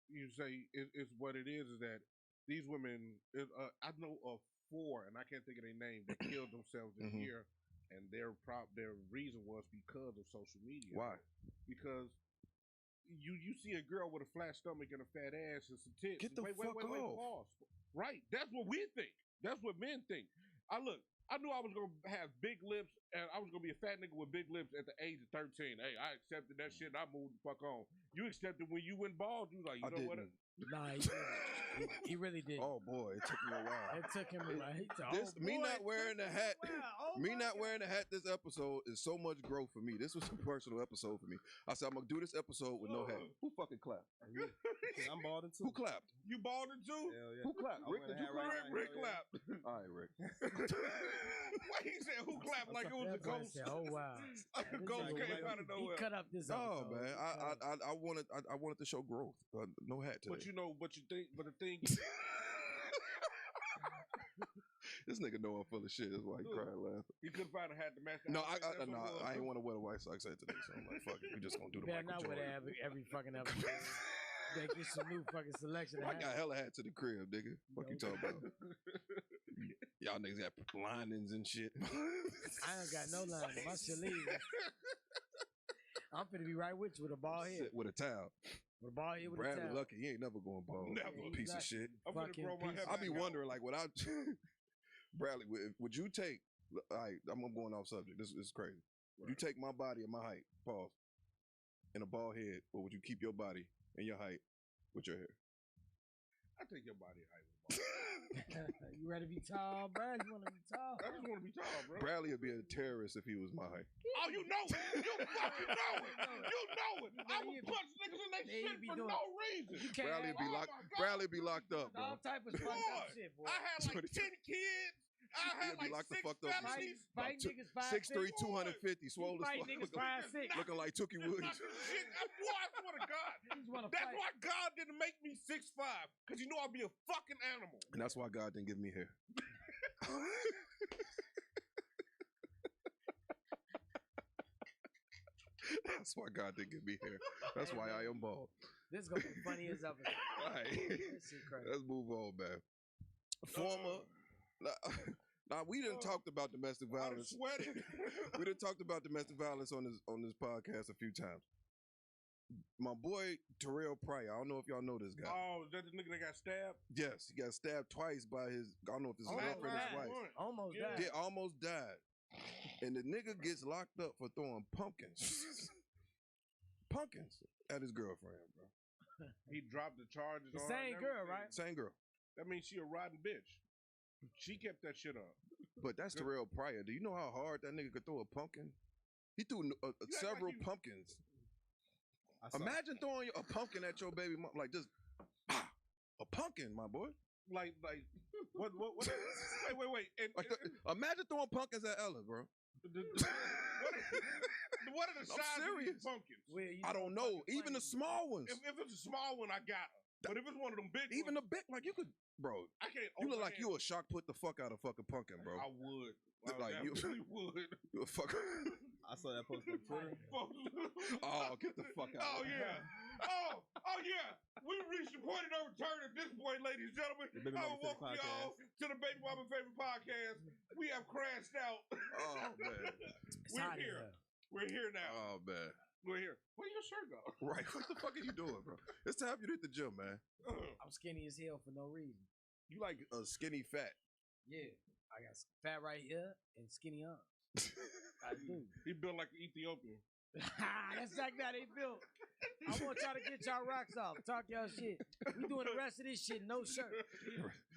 You say it's what it is that these women, I know of 4, and I can't think of their name, that killed themselves this year, and their reason was because of social media. Why? Because you see a girl with a flat stomach and a fat ass and some tits. Get the fuck off. Pause. Right. That's what we think. That's what men think. I knew I was going to have big lips, and I was going to be a fat nigga with big lips at the age of 13. Hey, I accepted that shit, and I moved the fuck on. You accepted when you went bald, you like, you know what? Nah, he really did. Oh boy, it took me a while. It took him a while. Me not wearing a hat. Me not wearing a hat this episode is so much growth for me. This was a personal episode for me. I said I'm gonna do this episode with no hat. Who fucking clapped? I'm balding too. Who clapped? You balding too? Hell yeah. Who clapped? Rick, did you clap? Rick clapped. All right, Rick. Why he said who clapped like it was a ghost? Oh wow. Like a ghost came out of nowhere. He cut up this No, episode. man. I wanted to show growth. No hat today. But the thing. This nigga know I'm full of shit. That's why he cried laughing. He couldn't find a hat to match. No, I ain't want to wear the White Sox hat today, so I'm like, fuck it. We just gonna do the Better Michael not wear Jordan. that every fucking episode. They get some new fucking selection. I got hella hats to the crib, nigga. Fuck you talking about? Y'all niggas got linings and shit. I ain't got no line. My shit leave. I'm finna be right with you with a bald head. With a towel. With a bald head with Bradley a towel. Lucky, he ain't never going bald. Never. Piece of shit. I'm gonna grow my hair. I be wondering, like, Bradley, would you take? All right, I'm going off subject. This is crazy. Would you take my body and my height, pause, and a bald head, or would you keep your body and your height with your hair? I take your body height with bald. You ready to be tall, Brad? You want to be tall? I just want to be tall, bro. Bradley would be a terrorist if he was my height. Oh, you know it. You fucking know it. You know it. I would punch niggas in their shit for no reason. Bradley be locked up, bro. All type of fucked up shit, boy. I had like 10 kids. I had He'll be like locked the 6 fuck up. felonies. Fight niggas 5'6". 6'3", 250, swole as Fight fuck. niggas 5'6". Looking like Tookie Williams. Boy, I swear to God. That's why God didn't make me 6'5", because you know I'd be a fucking animal. And that's why God didn't give me hair. That's why God didn't give me hair. That's why I am bald. This is gonna be funny as ever. All right. This shit crazy. Let's move on, man. Former. Now we done talked about domestic violence. We done talked about domestic violence on this podcast a few times. My boy Terrell Pryor. I don't know if y'all know this guy. Oh, is that the nigga that got stabbed? Yes, he got stabbed twice by his. I don't know if it's his girlfriend or his wife. Almost died. Yeah, almost died. And the nigga gets locked up for throwing pumpkins at his girlfriend, bro. He dropped the charges The on same her. girl, right? Same girl. That means she a rotten bitch. She kept that shit up. But that's Terrell Pryor. Do you know how hard that nigga could throw a pumpkin? He threw several pumpkins. Imagine throwing a pumpkin at your baby mom, like just a pumpkin, my boy. Like what? Wait. Imagine throwing pumpkins at Ella, bro. What are the size of these pumpkins? I don't know. Even the small ones. If it's a small one, I got her. But if it's one of them big even ones, the big, like you could, bro. I can't. You look like you a shock put the fuck out of fucking pumpkin, bro. I would. Like you would. You a fucker. I saw that post on Twitter. Oh, get the fuck out. Oh yeah. Oh yeah. We reached the point of no return at this point, ladies and gentlemen. I will welcome y'all to the Baby Mama Favorite Podcast. We have crashed out. Oh man. We're here. We're here now. Oh man. We're here. Where your shirt go? Right. What the fuck are you doing, bro? It's time you hit the gym, man. I'm skinny as hell for no reason. You like a skinny fat. Yeah. I got fat right here and skinny arms. I do. He built like an Ethiopian. That's exactly how they built. I want y'all to get y'all rocks off. Talk y'all shit. We doing the rest of this shit, no shirt.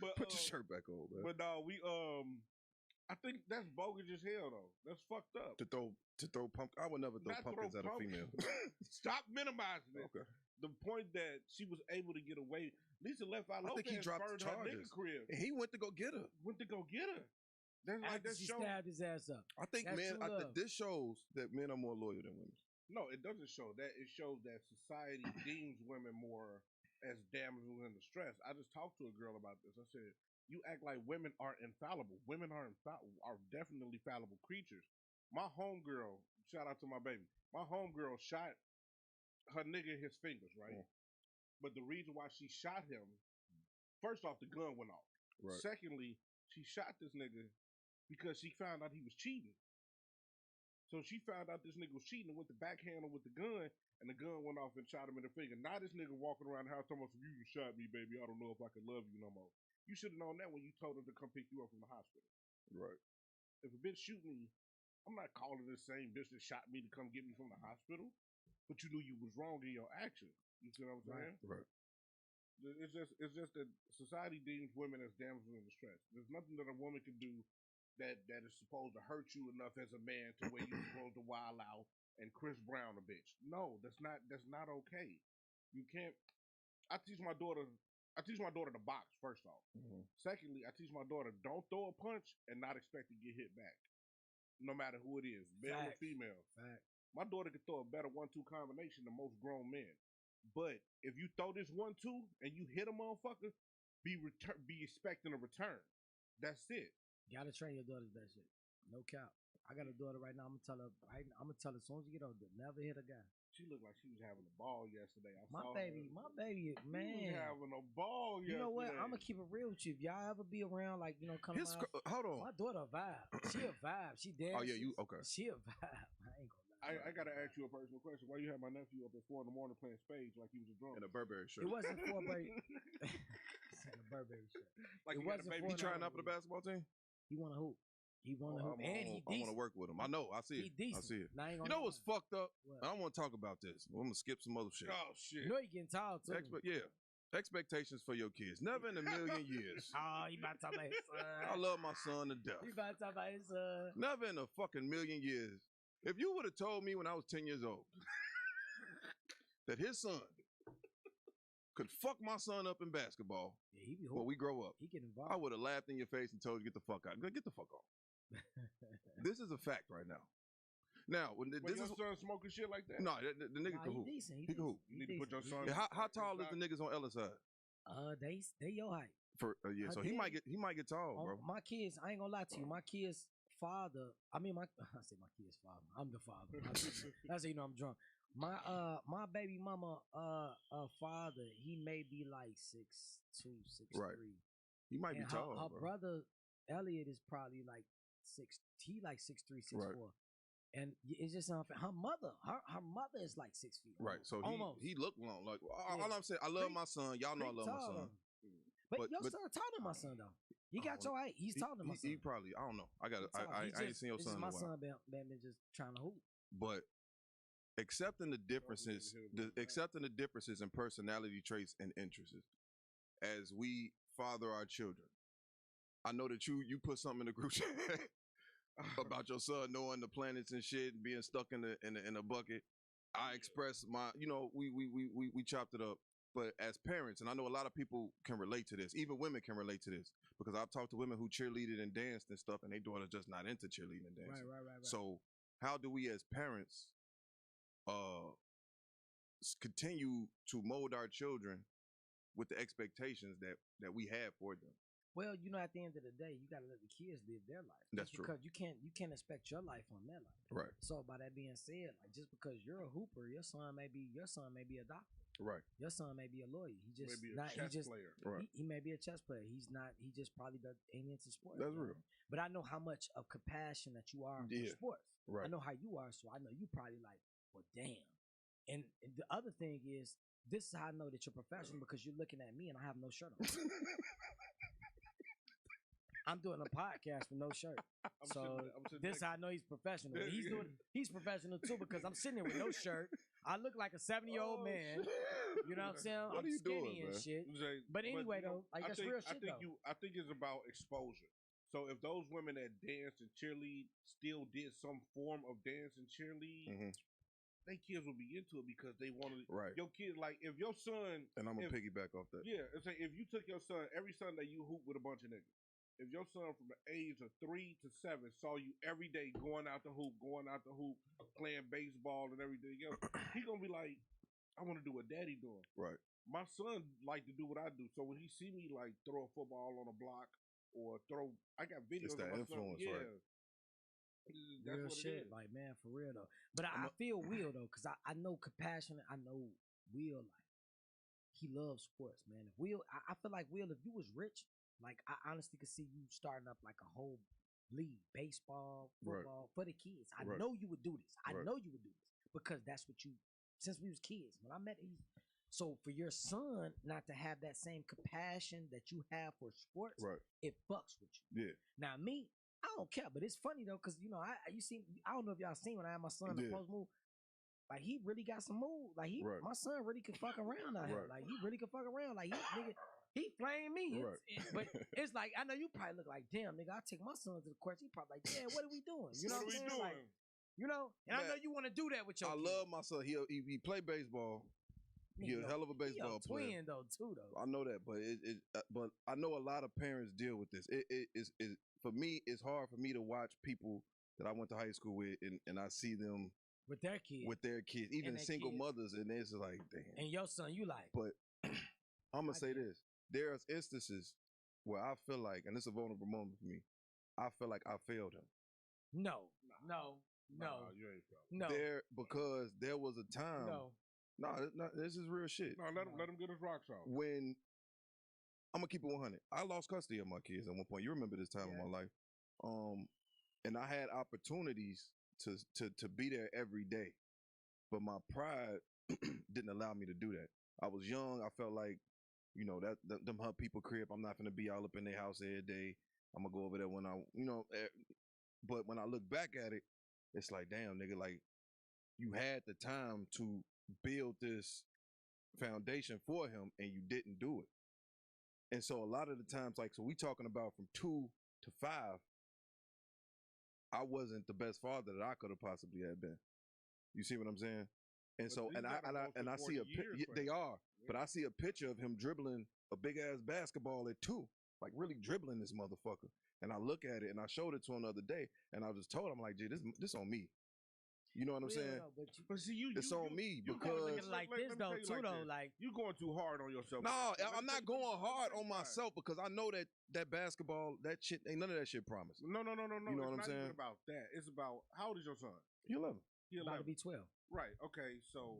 But put your shirt back on, man. But no, I think that's bogus as hell though. That's fucked up. To throw pumpkins. I would never throw pumpkins at a female. Stop minimizing it. Okay. The point that she was able to get away. Lisa Left Eye Lopez I think he dropped the charges. Crib. And he went to go get her. After she stabbed his ass up. I think this shows that men are more loyal than women. No, it doesn't show that. It shows that society deems women more as damsels in distress. I just talked to a girl about this. I said, you act like women are infallible. Women are definitely fallible creatures. My homegirl, shout out to my baby. My homegirl shot her nigga in his fingers, right? But the reason why she shot him, first off, the gun went off. Right. Secondly, she shot this nigga because she found out he was cheating. So she found out this nigga was cheating and went to backhand him with the gun, and the gun went off and shot him in the finger. Now this nigga walking around the house talking about, you shot me, baby. I don't know if I can love you no more. You should have known that when you told her to come pick you up from the hospital. Right. If a bitch shoot me, I'm not calling this same bitch that shot me to come get me from the hospital. But you knew you was wrong in your actions. You see what I'm saying? Right. It's just that society deems women as damsels in distress. There's nothing that a woman can do that is supposed to hurt you enough as a man to where you're supposed to wild out and Chris Brown a bitch. No, that's not okay. You can't. I teach my daughter to box first off. Mm-hmm. Secondly, I teach my daughter don't throw a punch and not expect to get hit back, no matter who it is, male or female. Fact. My daughter can throw a better 1-2 combination than most grown men. But if you throw this 1-2 and you hit a motherfucker, be expecting a return. That's it. Gotta train your daughters that shit. No cap. I got a daughter right now. I'm gonna tell her as soon as you get older, never hit a guy. She looked like she was having a ball yesterday. My baby, man. She was having a ball yesterday. You know what? I'm gonna keep it real with you. If y'all ever be around, like, you know, come around. Hold on. My daughter a vibe. She a vibe. She dances. Oh yeah, you okay? She a vibe. I ain't gonna lie. I gotta ask you a personal question. Why you have my nephew up at 4 a.m. playing spades like he was a drunk? In a Burberry shirt. It wasn't for Burberry. A Burberry shirt. Like it wasn't for. He trying out for the basketball team? He want to hoop. He want to hoop, and he decent. I want to work with him. I know. I see it. He decent. I see it. Now, you know what's fucked up? What? I don't want to talk about this. I'm gonna skip some other shit. Oh shit! You know he getting tall too. Expectations for your kids. Never in a million years. Oh, you about to talk about his son. I love my son to death. You about to talk about his son. Never in a fucking million years. If you would have told me when I was 10 years old that his son could fuck my son up in basketball when we grow up, he get involved. I would have laughed in your face and told you, get the fuck out. Get the fuck off. This is a fact right now. Now, when your son smoking shit like that? No, the nigga can hoop. He can hoop. You need to put your son. Yeah, how tall is the niggas on Ella's side? They your height. So he might get tall, bro. My kids, I ain't gonna lie to you. My kids' father. I say my kids' father. I'm the father. That's how you know I'm drunk. My baby mama father, he may be like 6'2", 6'3". Right. He might be tall. Her bro. brother Elliot is probably like 6. He like 6'3", 6'4". Right. And it's just unfair. Her mother is like 6 feet. Right. So he looked long. Like all I'm saying, I love my son. Y'all know I love my son. But your son taller than my son though. He got your height. He's taller than my son. He probably. I don't know. I ain't seen your son. My son been just trying to hoop. But accepting the differences, in personality traits and interests, as we father our children. I know that you put something in the group chat about your son knowing the planets and shit and being stuck in a bucket. I expressed my, we chopped it up. But as parents, and I know a lot of people can relate to this, even women can relate to this, because I've talked to women who cheerleaded and danced and stuff, and their daughter's just not into cheerleading and dancing. Right. So how do we as parents continue to mold our children with the expectations that we have for them? Well, at the end of the day, you got to let the kids live their life. That's true. Because you can't expect your life on their life. Right. So by that being said, like, just because you're a hooper, your son may be a doctor. Right. Your son may be a lawyer. He just may be a chess player. Right. He may be a chess player. He just probably ain't into sports. That's real. But I know how much of compassion that you are for sports. Right. I know how you are, so I know you probably like, well, damn. And the other thing is, this is how I know that you're professional, because you're looking at me and I have no shirt on. I'm doing a podcast with no shirt. This is how I know he's professional. He's professional too, because I'm sitting here with no shirt. I look like a 70-year-old man. Shit. You know what I'm saying? What I'm are you skinny doing, and man? shit. But anyway, though, like, that's real shit, I think it's about exposure. So if those women that dance and cheerlead still did some form of dance and cheerlead, they kids will be into it because they want to. Right. Your kid, like, if your son, and I'm gonna piggyback off that. Yeah, it's like if you took your son every Sunday, you hoop with a bunch of niggas. If your son from the age of 3 to 7 saw you every day going out the hoop, playing baseball and everything else, he gonna be like, I want to do what daddy doing. Right. My son like to do what I do, so when he see me like throw a football on a block or I got videos it's that of my influence, son, right? Real shit, like man, for real though. But I feel Will though, cause I know compassionate. I know Will, like he loves sports, man. If Will, I feel like Will, if you was rich, like I honestly could see you starting up like a whole league, baseball, football for the kids. I know you would do this. I know you would do this because that's what you. Since we was kids, when I met him. So for your son not to have that same compassion that you have for sports, it fucks with you. Yeah. Now me, I don't care, but it's funny though, cause you know, I don't know if y'all seen when I had my son in the post move. Like he really got some move. Like my son really could fuck around out here. Like he really could fuck around. Like he flamed me. But it's like I know you probably look like damn nigga. I take my son to the court. He probably like, yeah, what are we doing? You know what I'm saying? Like, you know, and man, I know you want to do that with your. I love my son. He play baseball. He a hell of a baseball player. Twin though too though. I know that, but I know a lot of parents deal with this. It for me. It's hard for me to watch people that I went to high school with, and I see them with their kids, even single mothers, and it's like damn. And your son, you like. But I'm gonna say this: there's instances where I feel like, and it's a vulnerable moment for me. I feel like I failed him. No, you ain't failed. No, because there was a time. No, this is real shit. No, let him get his rocks off. When I'm gonna keep it 100, I lost custody of my kids at one point. You remember this time in my life, and I had opportunities to be there every day, but my pride didn't allow me to do that. I was young. I felt like, you know, that them her people crib. I'm not gonna be all up in their house every day. I'm gonna go over there when I, you know. But when I look back at it, it's like, damn, nigga, like you had the time to build this foundation for him and you didn't do it. And so a lot of the times, like, so we talking about from 2 to 5, I wasn't the best father that I could have possibly had been. You see what I'm saying? And but so, and I see they are, but I see a picture of him dribbling a big ass basketball at 2, like really dribbling this motherfucker. And I look at it and I showed it to him the other day and I just told him like, gee, this on me. You know what I'm saying? But see, it's on me because like this though, too though. Like you going too hard on yourself. No, I'm not going hard on myself because I know that basketball, that shit, ain't none of that shit promised. No. You know what I'm saying? It's not about that. It's about how old is your son? He 11. He about to be 12. Right. Okay. So,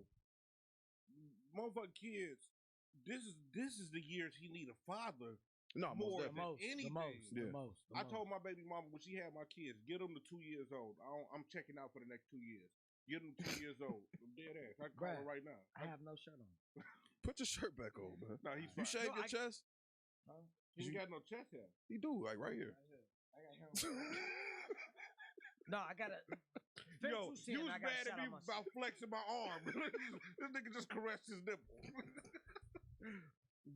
motherfucking kids, this is the years he need a father. No, more than anything. The most. I told my baby mama when she had my kids, get them to 2 years old. I'm checking out for the next 2 years. Get them 2 years old. I'm dead ass. I can call her right now. I have no shirt on. Put your shirt back on, man. No, he's fine. You shave your chest? Huh? He ain't got no chest hair. He do, like right here. I got him. No, I got to. Yo, you was mad at me about flexing my arm. This nigga just caressed his nipple.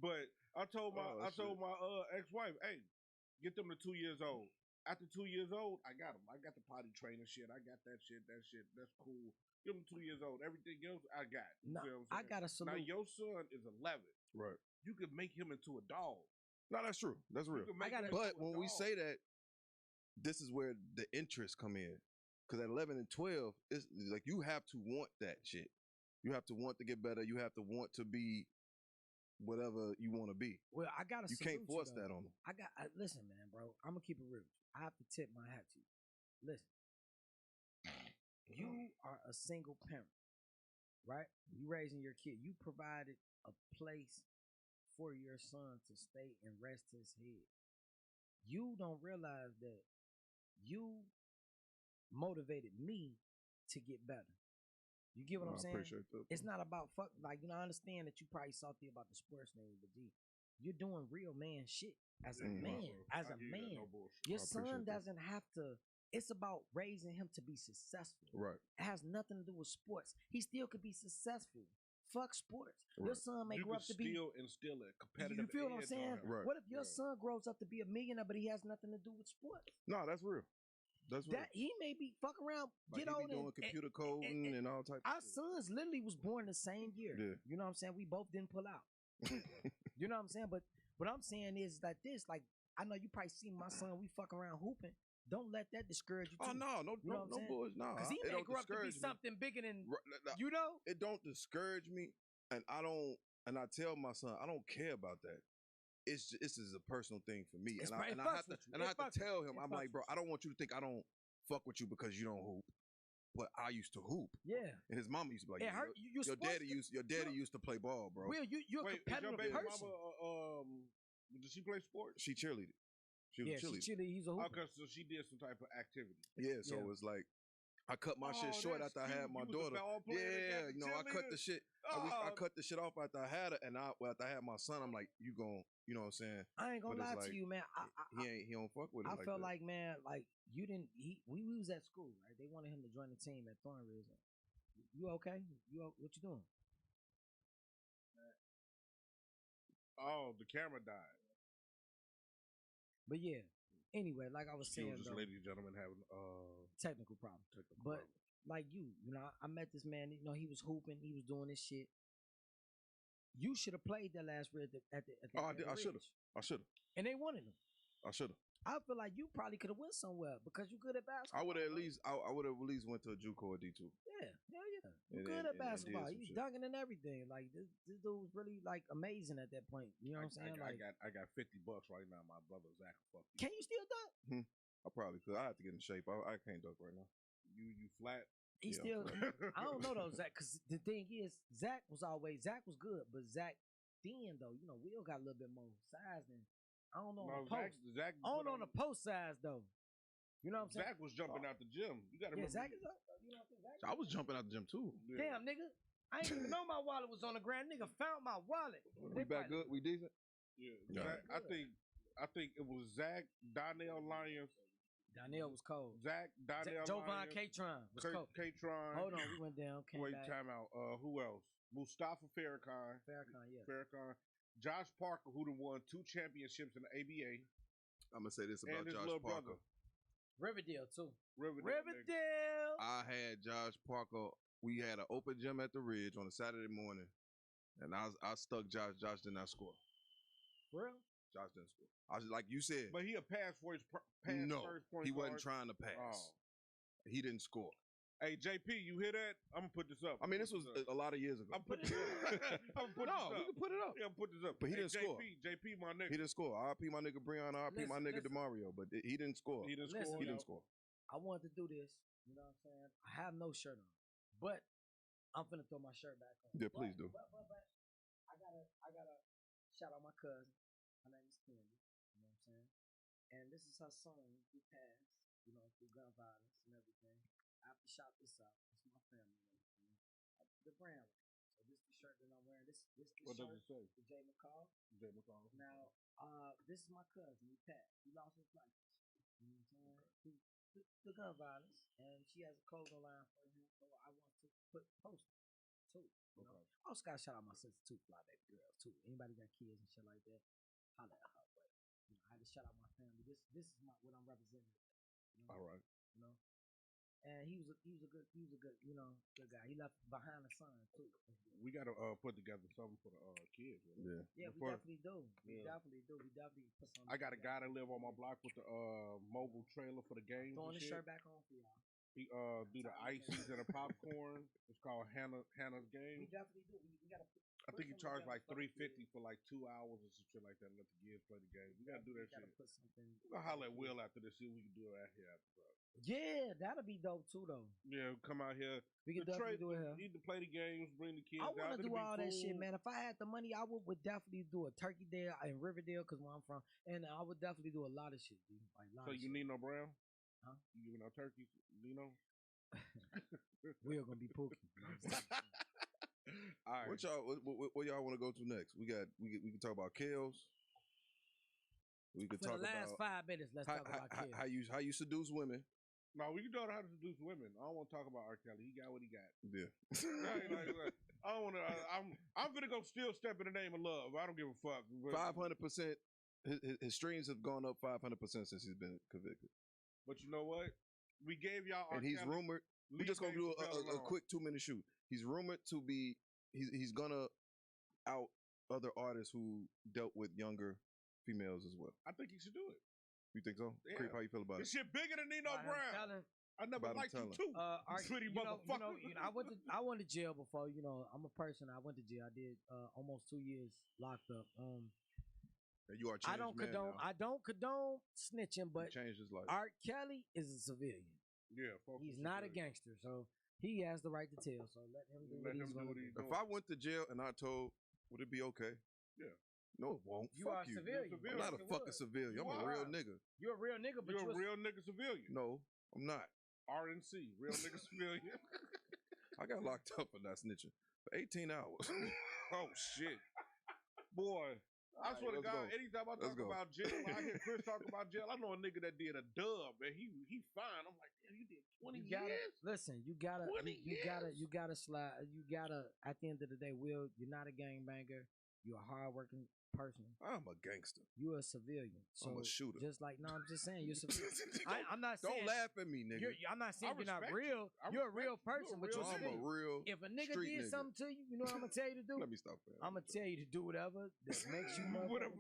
But I told my ex-wife, hey, get them to 2 years old. After 2 years old, I got them. I got the potty training shit. I got that shit. That's cool. Give them 2 years old. Everything else, I got. No, I got a salute. Now, your son is 11. Right. You could make him into a dog. No, that's true. That's real. But when we say that, this is where the interests come in. Because at 11 and 12, it's like you have to want that shit. You have to want to get better. You have to want to be whatever you want to be. Well, I got to. You can't force that on them. Listen, man, bro. I'm gonna keep it real. I have to tip my hat to you. Listen, you are a single parent, right? You raising your kid. You provided a place for your son to stay and rest his head. You don't realize that you motivated me to get better. You get what I'm saying? Appreciate that. It's not about I understand that you probably salty about the sports name, but you're doing real man shit as a man. As a man, your son doesn't have to. It's about raising him to be successful. Right. It has nothing to do with sports. He still could be successful. Fuck sports. Right. Your son may grow up to be. You still instill a competitive. You feel what I'm saying? Right. What if your son grows up to be a millionaire, but he has nothing to do with sports? No, that's real. That's real. That he may be fuck around, like get on doing computer coding and all types. Our sons literally was born the same year. Yeah. You know what I'm saying? We both didn't pull out. You know what I'm saying? But what I'm saying is like this. Like I know you probably see my son. We fuck around hooping. Don't let that discourage you. Oh no boys, no. Because he may grow up to be something bigger than you know. It don't discourage me, and I don't. And I tell my son, I don't care about that. This is a personal thing for me, I have to tell him, I'm like, bro, I don't want you to think I don't fuck with you because you don't hoop. But I used to hoop. Yeah. And his mama used to be like, It hurt. Your daddy used to play ball, bro. Will, you're a competitive is your baby person. mama, did she play sports? She cheerleaded. She was a cheerleader. She cheerleader. He's a hooper. Okay, so she did some type of activity. Yeah, so it's like I cut my shit short after I had my daughter. Yeah, you know, I cut the shit. I cut the shit off after I had her, and after I had my son, I'm like, you gon', you know what I'm saying? I ain't gonna lie to you, man. He don't fuck with it. I felt like, man, like you didn't. We was at school, right? They wanted him to join the team at Thornridge. You okay? What you doing? Oh, the camera died. But yeah. Anyway, like I was saying, just ladies and gentlemen having technical problem. But like you know, I met this man. You know, he was hooping, he was doing this shit. You should have played that last year at the I should have. And they wanted him. I should have. I feel like you probably could have went somewhere because you good at basketball. I would have at least went to a JUCO or D2. Yeah, hell yeah. You good at basketball. You was dunking and everything. Like this dude was really like amazing at that point. You know what I'm saying? I got $50 right now. My brother Zach fuck you. Can you still dunk? I probably could. I have to get in shape. I can't dunk right now. You flat. He still. I don't know though, Zach. Because the thing is, Zach was good, but Zach then though, you know, Will got a little bit more size than. I don't know on the post. Zach on the post size though. You know what I'm saying? Zach was jumping out the gym. You got to remember. Zach is up. You know what I'm saying? I was jumping out the gym too. Yeah. Damn, nigga. I ain't even know my wallet was on the ground. Nigga found my wallet. We back good? We decent? Yeah. I think it was Zach, Donnell Lyons. Donnell was cold. Zach, Donnell Jovan Lyons. Catron was cold. Catron. Hold on, we went down. Wait, time out. Who else? Mustafa Farrakhan. Farrakhan. Josh Parker, who done won 2 championships in the ABA. I'm gonna say this about Josh Parker. Riverdale too. Riverdale. I had Josh Parker. We had an open gym at the Ridge on a Saturday morning, and I stuck Josh. Josh did not score. For real? Josh didn't score. I was like you said. But he a pass for his first point. He wasn't trying to pass. Oh. He didn't score. Hey, JP, you hear that? I'm going to put this up. I mean, this was a lot of years ago. I'm putting this up. We can put it up. Yeah, I'm putting this up. But he didn't score. JP, my nigga. He didn't score. RP my nigga Breon, RP my nigga DeMario. But he didn't score. He didn't score. I wanted to do this. You know what I'm saying? I have no shirt on. But I'm finna throw my shirt back on. Yeah, please do. But I gotta shout out my cousin. Her name is Candy. You know what I'm saying? And this is her son who passed, you know, through gun violence and everything. I have to shout this out. It's my family and everything. The brand. So this is the shirt that I'm wearing. This what shirt does it say? The Jay McCall. Jay McCall. Now, this is my cousin. He passed. He lost his life. You know what I'm saying? The gun violence, and she has a clothing line for him. So I want to post too. You know? I also gotta shout out my sister too, fly baby girls too. Anybody got kids and shit like that, holla at her. But you know, I had to shout out my family. This is what I'm representing. You know? All right. You know. And he was a good, you know, good guy. He left behind a son too. We gotta put together something for the kids. Right? Yeah, we definitely do. We definitely put something. I got a guy that live on my block with the mobile trailer for the games. Throwing the shirt back on for y'all. He do the ices and the popcorn. It's called Hannah's Game. We definitely do. We gotta. I think he charged like $350 for like 2 hours or some shit like that. And let the kids play the game. We gotta do that shit. Put something. We're gonna holler at Will after this. See if we can do it out here after. Yeah, that'll be dope too, though. Yeah, come out here. We can definitely do it here. Need to play the games, bring the kids I out. want to do all that shit, man. If I had the money, I would definitely do a turkey day in Riverdale, because where I'm from, and I would definitely do a lot of shit, dude. Like, so you need no brown? Huh? You giving no turkeys? Nino? We're gonna be pookie. All right. What y'all want to go to next? We can talk about Kales. We could talk about the last 5 minutes. Let's talk about Kales. How you seduce women. No, we can talk about how to seduce women. I don't want to talk about R. Kelly. He got what he got. Yeah. I don't want to. I'm gonna go still step in the name of love. I don't give a fuck. 500%. His streams have gone up 500% since he's been convicted. But you know what? We gave y'all R. And he's Kelly. rumored. We're just gonna do a quick 2-minute shoot. He's rumored to be. He's gonna out other artists who dealt with younger females as well. I think he should do it. You think so? Yeah. Creep, how you feel about this shit bigger than Nino Brown. I never liked you too. Pretty motherfucker. I went to jail before. You know, I'm a person. I went to jail. I did almost 2 years locked up. And you are changed. I don't condone snitching, but he changed his life. R. Kelly is a civilian. Yeah, he's not a gangster, so he has the right to tell. So let him do what he's going to do. If I went to jail and I told, would it be okay? Yeah. No, it won't. You are a civilian. I'm not a fucking civilian. I'm a real nigga. You're a real nigga, but you're a real nigga civilian. No, I'm not. RNC, real nigga civilian. I got locked up for not snitching for 18 hours. Oh shit, boy. I swear to God, anytime I talk about jail, I hear Chris talk about jail. I know a nigga that did a dub and he fine. I'm like, damn, you did 20 years. Listen, you gotta slide. You gotta. At the end of the day, Will, you're not a gangbanger. You're a hardworking person. I'm a gangster. You're a civilian. So I'm a shooter. Just like, no, I'm just saying you're a civilian. I'm not saying. Don't laugh at me, nigga. I'm not saying you're not real. You're a real person, but you're a I'm a real. If a nigga did something to you, you know what I'm gonna tell you to do? Let me stop that. I'm gonna tell you to do whatever that makes you whatever.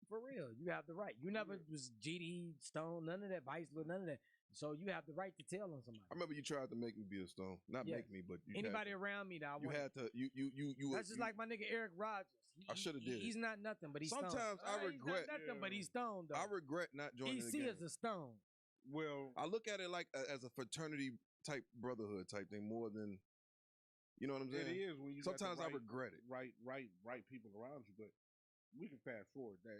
For real. You have the right. You never was GD, Stone, none of that, Vice Lord, none of that. So you have the right to tell on somebody. I remember you tried to make me be a Stone. Not make me, but you anybody around me that I you had to. You. That's just like my nigga Eric Rogers. I should have did. He's not nothing, but he's sometimes stoned. I regret He's not nothing, but he's stoned. Though. I regret not joining. EC is a stone. Well, I look at it like as a fraternity type brotherhood type thing more than, you know what I'm saying? It is when you. Sometimes I regret it. Right people around you, but we can fast forward that.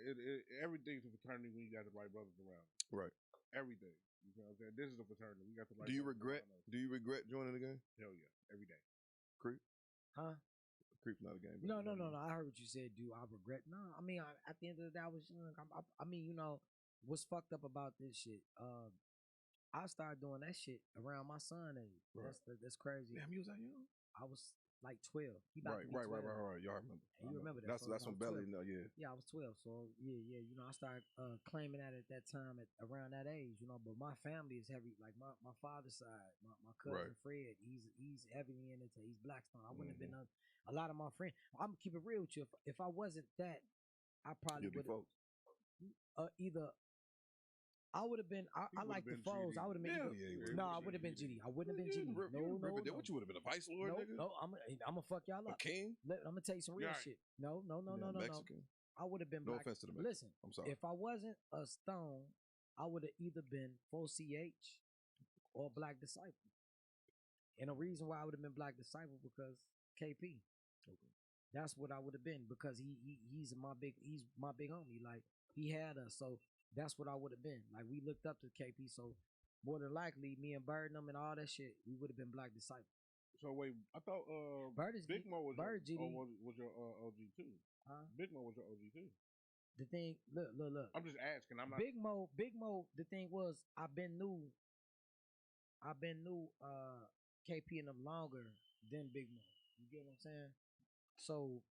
Everything's a fraternity when you got the right brothers around. Right. Everything. You know what I'm saying? This is a fraternity. We got the right. Do you regret joining the game? Hell yeah, every day. Creep? Huh? Creep's not a game. No. I heard what you said. Do I regret? No. I mean, at the end of the day, I was young. I mean, you know, what's fucked up about this shit? I started doing that shit around my son age. Right. That's crazy. Damn, you was that young? I was like 12. Right. Y'all remember? And you remember that? That's when Belly. No, yeah. Yeah, I was 12. So yeah. You know, I started claiming that at that time, around that age. You know, but my family is heavy. Like my father's side, my cousin Fred, he's heavily in it. He's Blackstone. I wouldn't have been a lot of my friends. I'm gonna keep it real with you. If I wasn't that, I probably would have either. I would have been. I like the foes. I would have been. No, I would have been GD. I wouldn't have been GD. No. What you would have been, a vice lord, nigga? No, I'm gonna fuck y'all up. A king? I'm gonna tell you some real shit. No. Mexican. I would have been. No offense to the Mexicans. Listen, I'm sorry. If I wasn't a Stone, I would have either been 4CH or Black Disciple. And the reason why I would have been Black Disciple because KP. Okay. That's what I would have been because he's my big homie. Like he had us, so that's what I would have been. Like we looked up to KP, so more than likely me and Bird and them and all that shit, we would have been Black Disciple. So wait, I thought Big Mo was your OG too. Huh? Big Mo was your OG too. The thing, look. I'm just asking. I'm not Big Mo. The thing was, I've been new KP and them longer than Big Mo. You get what I'm saying? So,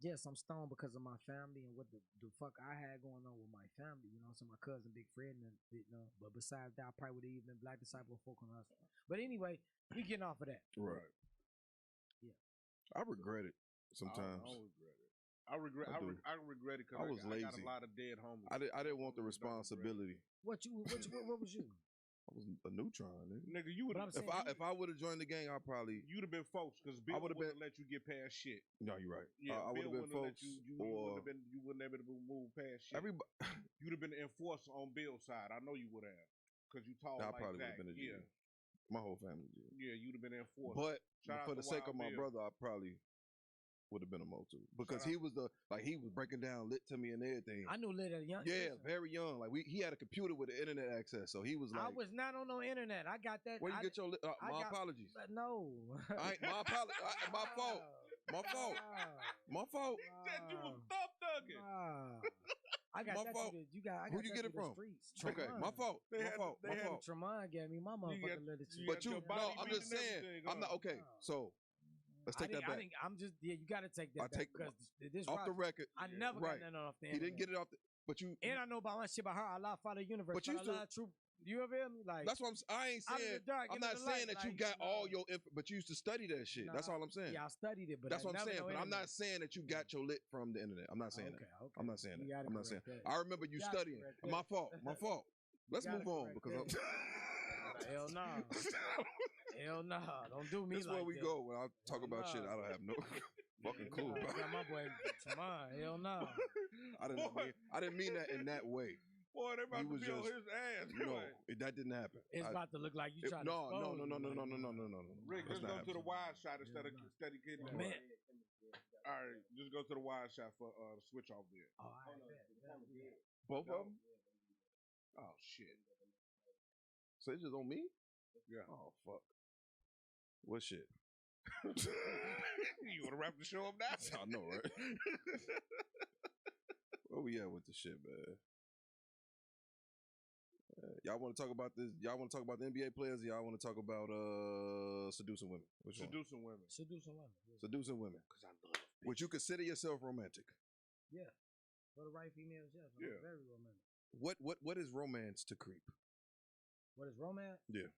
yes, I'm stoned because of my family and what the fuck I had going on with my family. You know, so my cousin Big Fred, and you know. But besides that, I probably would have even been Black Disciple folk on us. But anyway, we getting off of that. Right. Yeah. I regret it sometimes. I regret it. I regret it because I was lazy. I got a lot of dead homies. I didn't want the responsibility. What was you? I was a neutron, nigga. You would if I would have joined the gang, I probably you'd have been folks because Bill would have let you get past shit. No, you're right. Yeah, I would have been folks. You wouldn't have been able to move past shit. Everybody, you'd have been the enforcer on Bill's side. I know you would have because you tall like probably that. Been a G. My whole family. Yeah, you'd have been the enforcer. But for the sake of my brother, I probably would have been a Mo too because he was he was breaking down Lit to me and everything. I knew Lit at a young. Yeah, very young. Like he had a computer with the internet access, so he was like. I was not on no internet. I got that. Where you get your? My apologies. No. My apologies. My fault. My fault. My fault. You was thumb thugging. I got my that fault. You got. Who you get it from? Okay, my fault. My fault. Tremont gave me my motherfucking little. But no, I'm just saying. I'm not okay. So. Let's take that back. I'm just you got to take that back because this off the record. I never got nothing off the internet. He didn't get it off the. But you and I know about my shit about her. Allah, Father, Universe. But you still. You ever hear me? Like that's what I ain't saying. I'm not saying that you got all your info, but you used to study that shit. That's all I'm saying. Yeah, I studied it, but that's what I'm saying. But I'm not saying that you got your lit from the internet. I'm not saying that. Okay. I'm not saying that. I'm not saying. I remember you studying. My fault. My fault. Let's move on because I'm. Hell no. Hell no. Don't do me like that. That's where we go when I talk about shit I don't have no fucking clue about. My boy, come on. Hell no. I didn't mean that in that way. Boy, they about to be on his ass. No, that didn't happen. It's about to look like you trying to expose No. Rick, just go to the wide shot instead of getting Man. All right, just go to the wide shot for switch off there. Oh, all right. Both of them? Oh, shit. So it's just on me? Yeah. Oh, fuck. What shit? You want to wrap the show up now? I know, right? Where we at with the shit, man? Y'all want to talk about this? Y'all want to talk about the NBA players? Or y'all want to talk about seducing women? Which one? Seducing women. Seducing women. Yeah. Seducing women. Because I love it. Would you consider yourself romantic? Yeah. For the right females, yes. Yeah. Very romantic. What is romance to Creep? What is romance? Yeah.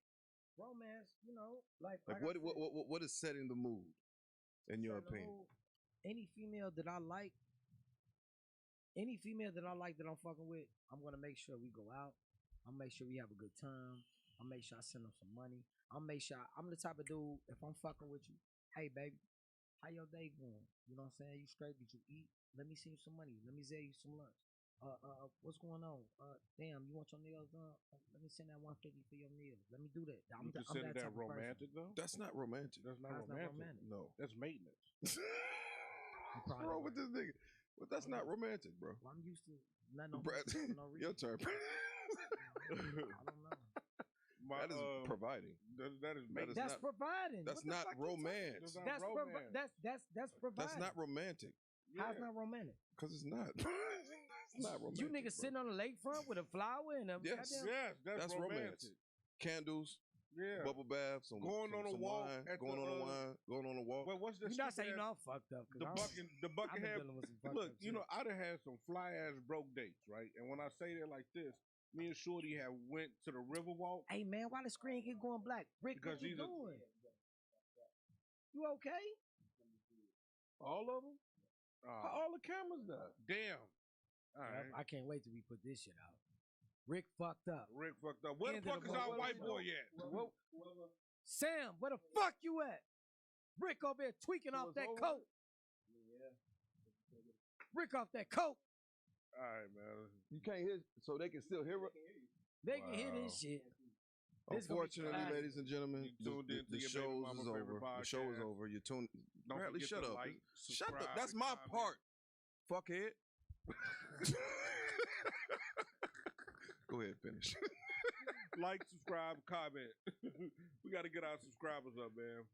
Romance, you know, like what is setting the mood, in your opinion? Any female that I like that I'm fucking with, I'm gonna make sure we go out. I'll make sure we have a good time. I'll make sure I send them some money. I'll make sure I'm the type of dude, if I'm fucking with you, hey baby, how your day going? You know what I'm saying? You straight? Did you eat? Let me send you some money. Let me sell you some lunch. What's going on? Damn, you want your nails done? Let me send that $150 for your nails. Let me do that. You consider that romantic though? That's not romantic. That's not romantic. No, that's maintenance. What's wrong with this nigga? But that's not romantic, bro. Well, I'm used to nothing. No reason. Your turn. I don't know. That is providing. That is maintenance. That's providing. That's not romance. That's providing. That's not romantic. How's not romantic? Because it's not. It's not romantic. You niggas sitting on the lakefront with a flower and a yes, that's romance. Candles. Yeah. Bubble baths. Going on a walk. Going on a walk. Well, what's this? You not saying you know I'm fucked up. The bucket hat. Look, you know, I done had some fly ass broke dates, right? And when I say that like this, me and Shorty have went to the Riverwalk. Hey man, why the screen keep going black? Rick, what you doing? You okay? All of them? All the cameras there. Damn. All right. I can't wait till we put this shit out. Rick fucked up. Where the fuck is our white boy at? Sam, where the fuck you at? Rick over there tweaking off that coat. Rick off that coat. All right, man. You can't hear, so they can still hear it? They can hear this shit. Unfortunately, ladies and gentlemen, the show is over. The show is over. You tuned. Bradley, shut up. Shut up. That's my part. Fuckhead. Go ahead, finish. Like, subscribe, comment. We got to get our subscribers up, man.